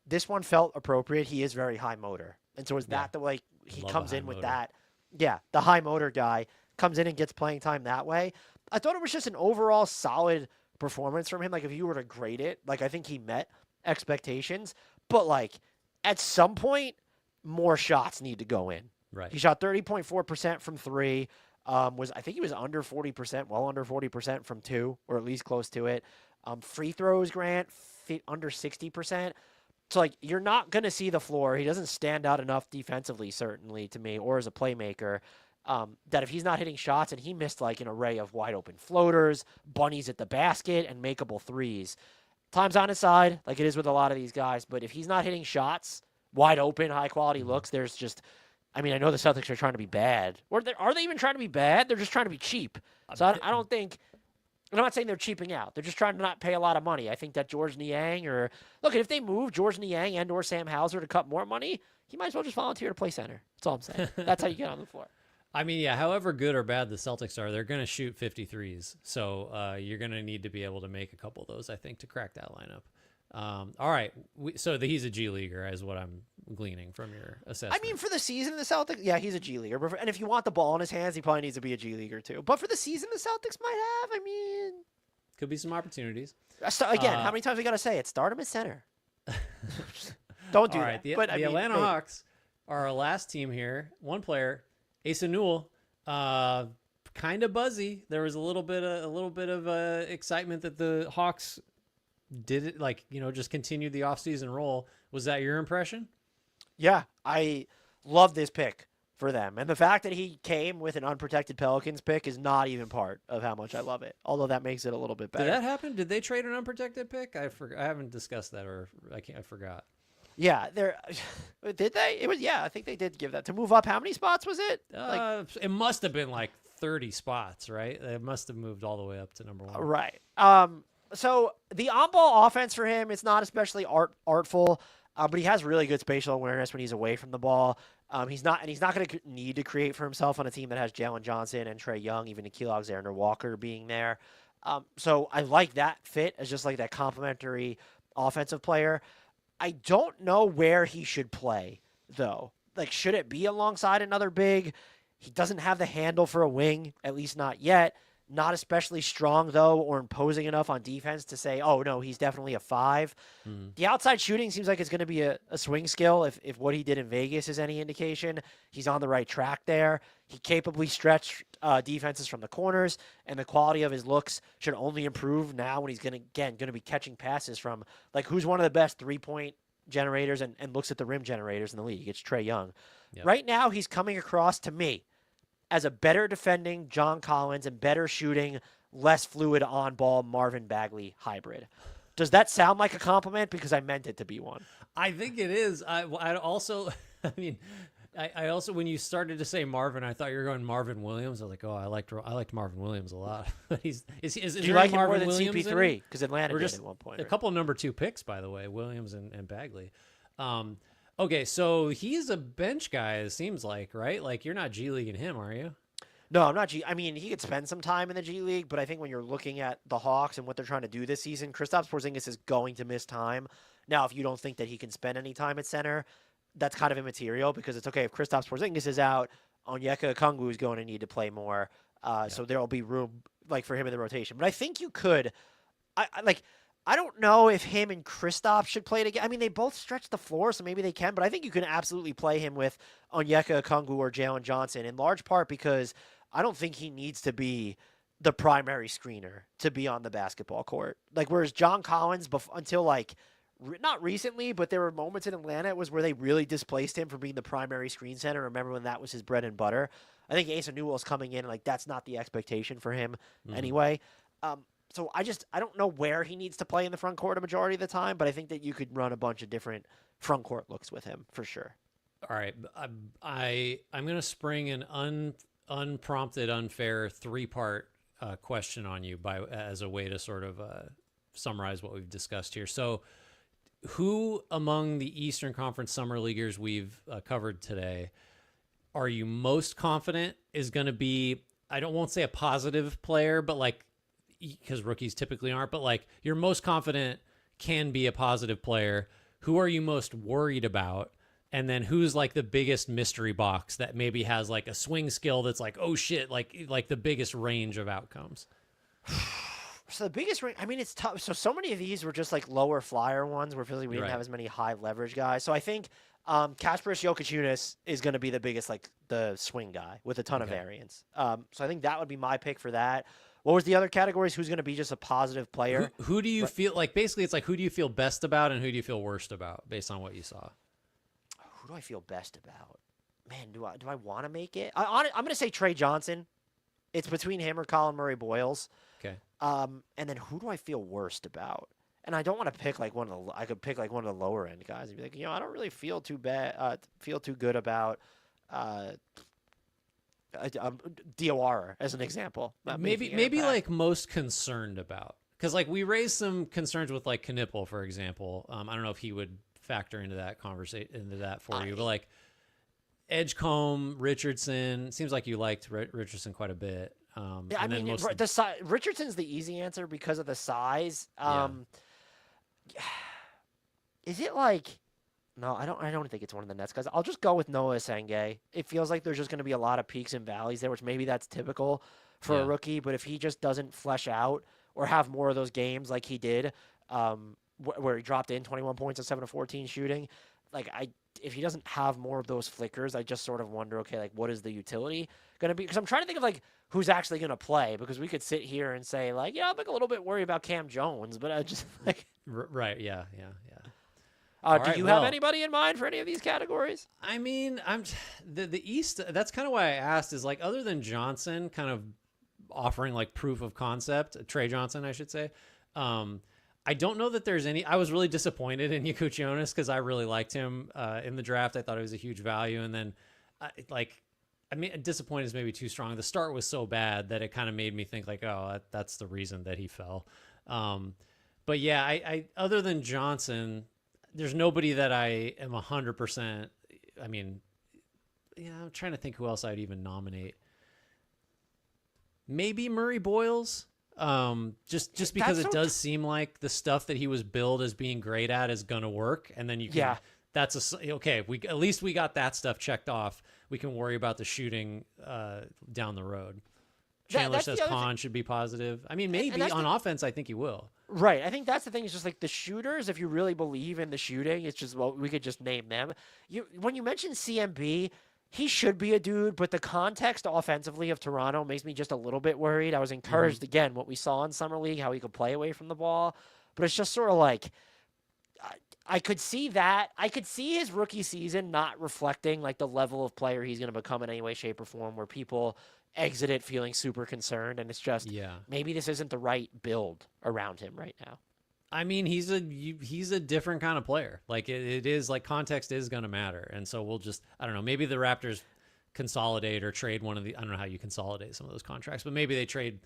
A: this one felt appropriate. He is very high motor. And so is that the way he comes in with that? Yeah, the high motor guy comes in and gets playing time that way. I thought it was just an overall solid performance from him. Like, if you were to grade it, like, I think he met expectations. But, like, at some point, more shots need to go in.
B: Right.
A: He shot 30.4% from 3. I think he was under 40%, well under 40% from 2, or at least close to it. Free throws, Grant, under 60%. So, like, you're not going to see the floor. He doesn't stand out enough defensively, certainly, to me, or as a playmaker, that if he's not hitting shots, and he missed, like, an array of wide-open floaters, bunnies at the basket, and makeable threes. Time's on his side, like it is with a lot of these guys, but if he's not hitting shots, wide open, high-quality looks, there's just, I mean, I know the Celtics are trying to be bad. Or are they even trying to be bad? They're just trying to be cheap. So I don't think, I'm not saying they're cheaping out. They're just trying to not pay a lot of money. I think that George Niang, or, look, if they move George Niang and or Sam Hauser to cut more money, he might as well just volunteer to play center. That's all I'm saying. That's how you get on the floor.
B: I mean, yeah, however good or bad the Celtics are, they're going to shoot 53s. So you're going to need to be able to make a couple of those, I think, to crack that lineup. All right. So he's a G Leaguer is what I'm gleaning from your assessment.
A: I mean, for the season, the Celtics, yeah, he's a G Leaguer. And if you want the ball in his hands, he probably needs to be a G Leaguer too. But for the season, the Celtics might have, I mean...
B: Could be some opportunities.
A: Again, how many times we got to say it? Start him at center. Don't do
B: All right,
A: that. But
B: the Atlanta Hawks are our last team here. One player, Asa Newell, kind of buzzy. There was a little bit of excitement that the Hawks did it, like, just continued the offseason role. Was that your impression?
A: Yeah, I love this pick for them. And the fact that he came with an unprotected Pelicans pick is not even part of how much I love it, although that makes it a little bit better.
B: Did that happen? Did they trade an unprotected pick? I haven't discussed that, or I forgot.
A: Yeah, did they? I think they did give that to move up. How many spots was it?
B: It must have been like 30 spots, right? It must have moved all the way up to number 1.
A: Right. So the on-ball offense for him, it's not especially artful, but he has really good spatial awareness when he's away from the ball. He's not going to need to create for himself on a team that has Jalen Johnson and Trae Young, even Nickeil Alexander-Walker being there. So I like that fit as just like that complementary offensive player. I don't know where he should play, though. Like, should it be alongside another big? He doesn't have the handle for a wing, at least not yet. Not especially strong, though, or imposing enough on defense to say, oh, no, he's definitely a 5. The outside shooting seems like it's going to be a swing skill. If what he did in Vegas is any indication, he's on the right track there. He capably stretched defenses from the corners, and the quality of his looks should only improve now when he's going to be catching passes from, like, who's one of the best three-point generators and looks at the rim generators in the league. It's Trae Young. Yep. Right now, he's coming across to me as a better defending John Collins and better shooting, less fluid on-ball Marvin Bagley hybrid. Does that sound like a compliment? Because I meant it to be one.
B: I think it is. I also, I also, when you started to say Marvin, I thought you were going Marvin Williams. I was like, oh, I liked Marvin Williams a lot. Do
A: you like him more than CP3? Because Atlanta did at one point.
B: A couple of number 2 picks, by the way, Williams and Bagley. Okay, so he's a bench guy, it seems like, right? Like, you're not G Leaguing him, are you?
A: No, I'm not I mean, he could spend some time in the G League, but I think when you're looking at the Hawks and what they're trying to do this season, Kristaps Porzingis is going to miss time. Now, if you don't think that he can spend any time at center, that's kind of immaterial because it's okay if Kristaps Porzingis is out, Onyeka Okongwu is going to need to play more. So there will be room like for him in the rotation. But I think you could I don't know if him and Kristaps should play together. I mean, they both stretch the floor, so maybe they can, but I think you can absolutely play him with Onyeka Okongwu or Jalen Johnson, in large part because I don't think he needs to be the primary screener to be on the basketball court. Like, whereas John Collins, until like, not recently, but there were moments in Atlanta it was where they really displaced him from being the primary screen center. Remember when that was his bread and butter? I think Asa Newell is coming in, like, that's not the expectation for him anyway. So I don't know where he needs to play in the front court a majority of the time, but I think that you could run a bunch of different front court looks with him for sure.
B: All right. I'm going to spring an unprompted, unfair 3-part question on you as a way to sort of summarize what we've discussed here. So who among the Eastern Conference Summer Leaguers we've covered today are you most confident is going to be, won't say a positive player, but like, because rookies typically aren't, but like you're most confident can be a positive player. Who are you most worried about? And then who's like the biggest mystery box that maybe has like a swing skill that's like, oh shit, like the biggest range of outcomes?
A: So the biggest range, I mean, it's tough. So many of these were just like lower flyer ones where we didn't have as many high leverage guys. So I think Kasparas Jakucionis is going to be the biggest, like the swing guy with a ton of variance. So I think that would be my pick for that. What was the other categories? Who's going to be just a positive player?
B: Who do you feel like? Basically, it's like who do you feel best about and who do you feel worst about based on what you saw?
A: Who do I feel best about? Man, do I want to make it? I'm going to say Tre Johnson. It's between him or Collin Murray-Boyles.
B: Okay.
A: And then who do I feel worst about? And I don't want to pick like one of the. I could pick like one of the lower end guys and be like, I don't really feel too good about. Diawara as an example.
B: Maybe like most concerned about, because like we raised some concerns with like Kon Knueppel, for example. I don't know if he would factor into that for you, but like Edgecombe, Richardson, seems like you liked Richardson quite a bit.
A: Yeah, I mean, Richardson's the easy answer because of the size. Is it like? No, I don't think it's one of the Nets guys. I'll just go with Noa Essengue. It feels like there's just going to be a lot of peaks and valleys there, which maybe that's typical for a rookie. But if he just doesn't flesh out or have more of those games like he did, where he dropped in 21 points and 7 of 14 shooting. Like, if he doesn't have more of those flickers, I just sort of wonder, okay, like, what is the utility going to be? Because I'm trying to think of, like, who's actually going to play, because we could sit here and say, like, yeah, I'm like a little bit worried about Kam Jones, but I just, like...
B: Right, yeah.
A: Do you have anybody in mind for any of these categories?
B: I mean, the East, that's kind of why I asked, is, like, other than Johnson kind of offering, like, proof of concept, Tre Johnson, I should say, I don't know that there's any. I was really disappointed in Jakucionis because I really liked him in the draft. I thought he was a huge value. And then, disappointed is maybe too strong. The start was so bad that it kind of made me think, like, oh, that's the reason that he fell. But yeah, I other than Johnson, there's nobody that I am 100%. I mean, yeah, I'm trying to think who else I'd even nominate. Maybe Murray-Boyles. Just because it does seem like the stuff that he was billed as being great at is gonna work, and then you can, at least we got that stuff checked off. We can worry about the shooting down the road. Chandler says Kon should be positive. I mean, maybe on offense, I think he will.
A: Right. I think that's the thing. It's just like the shooters, if you really believe in the shooting, it's just, well, we could just name them. When you mentioned CMB, he should be a dude, but the context offensively of Toronto makes me just a little bit worried. I was encouraged, again, what we saw in Summer League, how he could play away from the ball. But it's just sort of like, I could see that. I could see his rookie season not reflecting like the level of player he's going to become in any way, shape, or form, where people exit it feeling super concerned. And it's just, maybe this isn't the right build around him right now.
B: I mean, he's a different kind of player. Like it is like context is going to matter. And so we'll just, I don't know, maybe the Raptors consolidate or trade one of the, I don't know how you consolidate some of those contracts, but maybe they trade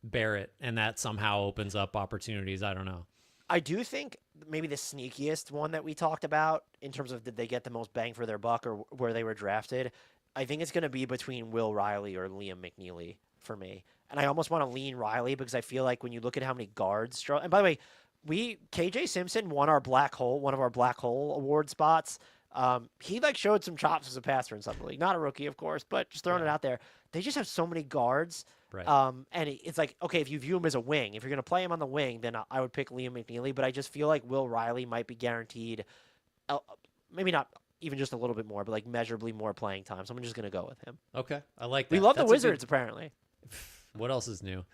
B: Barrett and that somehow opens up opportunities. I don't know.
A: I do think maybe the sneakiest one that we talked about in terms of did they get the most bang for their buck or where they were drafted, I think it's going to be between Will Riley or Liam McNeeley for me. And I almost want to lean Riley because I feel like when you look at how many guards, and by the way, KJ Simpson won one of our black hole award spots. He like showed some chops as a passer in Summer League. Not a rookie, of course, but just throwing it out there. They just have so many guards.
B: Right.
A: And it's like, okay, if you view him as a wing, if you're going to play him on the wing, then I would pick Liam McNeeley. But I just feel like Will Riley might be guaranteed, maybe not even just a little bit more, but like measurably more playing time. So I'm just going to go with him.
B: Okay. I like that.
A: We love the Wizards, apparently.
B: What else is new?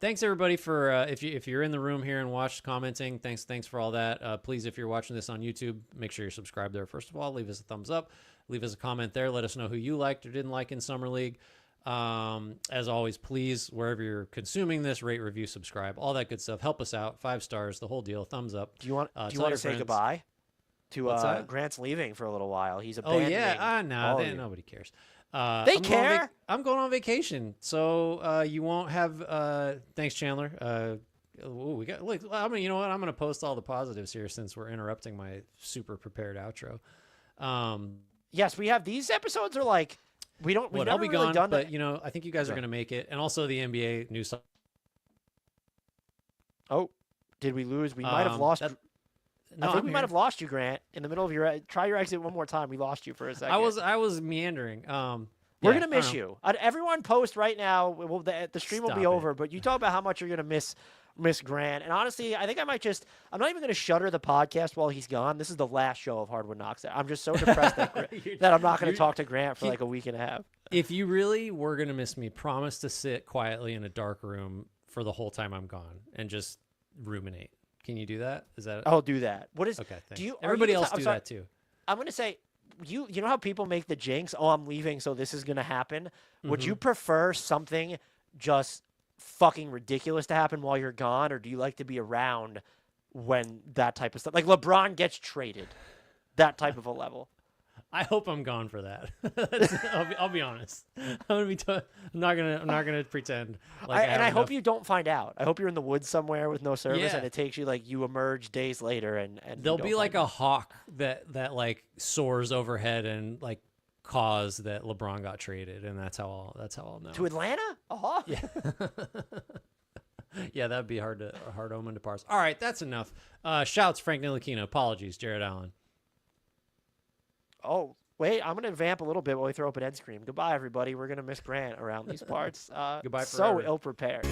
B: Thanks everybody for if you're in the room here and watch commenting, thanks for all that. Please, if you're watching this on YouTube, make sure you're subscribed there. First of all, leave us a thumbs up, leave us a comment there. Let us know who you liked or didn't like in Summer League. As always, please, wherever you're consuming this, rate, review, subscribe, all that good stuff. Help us out. 5 stars, the whole deal. Thumbs up.
A: Do you want to say goodbye to Grant's leaving for a little while? He's abandoning.
B: Oh yeah, no, nobody cares.
A: They care.
B: I'm going on vacation, so you won't have. Thanks, Chandler. We got. Look, I mean, you know what? I'm going to post all the positives here since we're interrupting my super prepared outro.
A: Yes, we have. These episodes are like we don't. We've never really done
B: but you I think you guys are going to make it, and also the NBA news.
A: Oh, did we lose? We might have lost. I think we might have lost you, Grant, in the middle of your. Try your exit one more time. We lost you for a second.
B: I was meandering.
A: We're gonna miss you. Everyone post right now. The stream will be over, but you talk about how much you're gonna miss Grant. And honestly, I think I might just. I'm not even gonna shutter the podcast while he's gone. This is the last show of Hardwood Knocks. I'm just so depressed that I'm not gonna talk to Grant for like a week and a half.
B: If you really were gonna miss me, promise to sit quietly in a dark room for the whole time I'm gone and just ruminate. Can you do that? Is that?
A: I'll do that. What is?
B: Okay. Everybody else do that too.
A: I'm gonna say, you know how people make the jinx? Oh, I'm leaving, so this is gonna happen. Mm-hmm. Would you prefer something just fucking ridiculous to happen while you're gone, or do you like to be around when that type of stuff, like LeBron gets traded, that type of a level?
B: I hope I'm gone for that. I'll be honest. I'm not gonna pretend.
A: I hope you don't find out. I hope you're in the woods somewhere with no service, and it takes you you emerge days later, and
B: there'll be like a hawk that like soars overhead and like cause that LeBron got traded, and that's how I'll know.
A: To Atlanta, a hawk.
B: Yeah. Yeah, that'd be a hard omen to parse. All right, that's enough. Shouts Frank Ntilikina. Apologies, Jared Allen.
A: Oh, wait, I'm going to vamp a little bit while we throw up an end scream. Goodbye, everybody. We're going to miss Grant around these parts.
B: Goodbye
A: forever. So ill-prepared.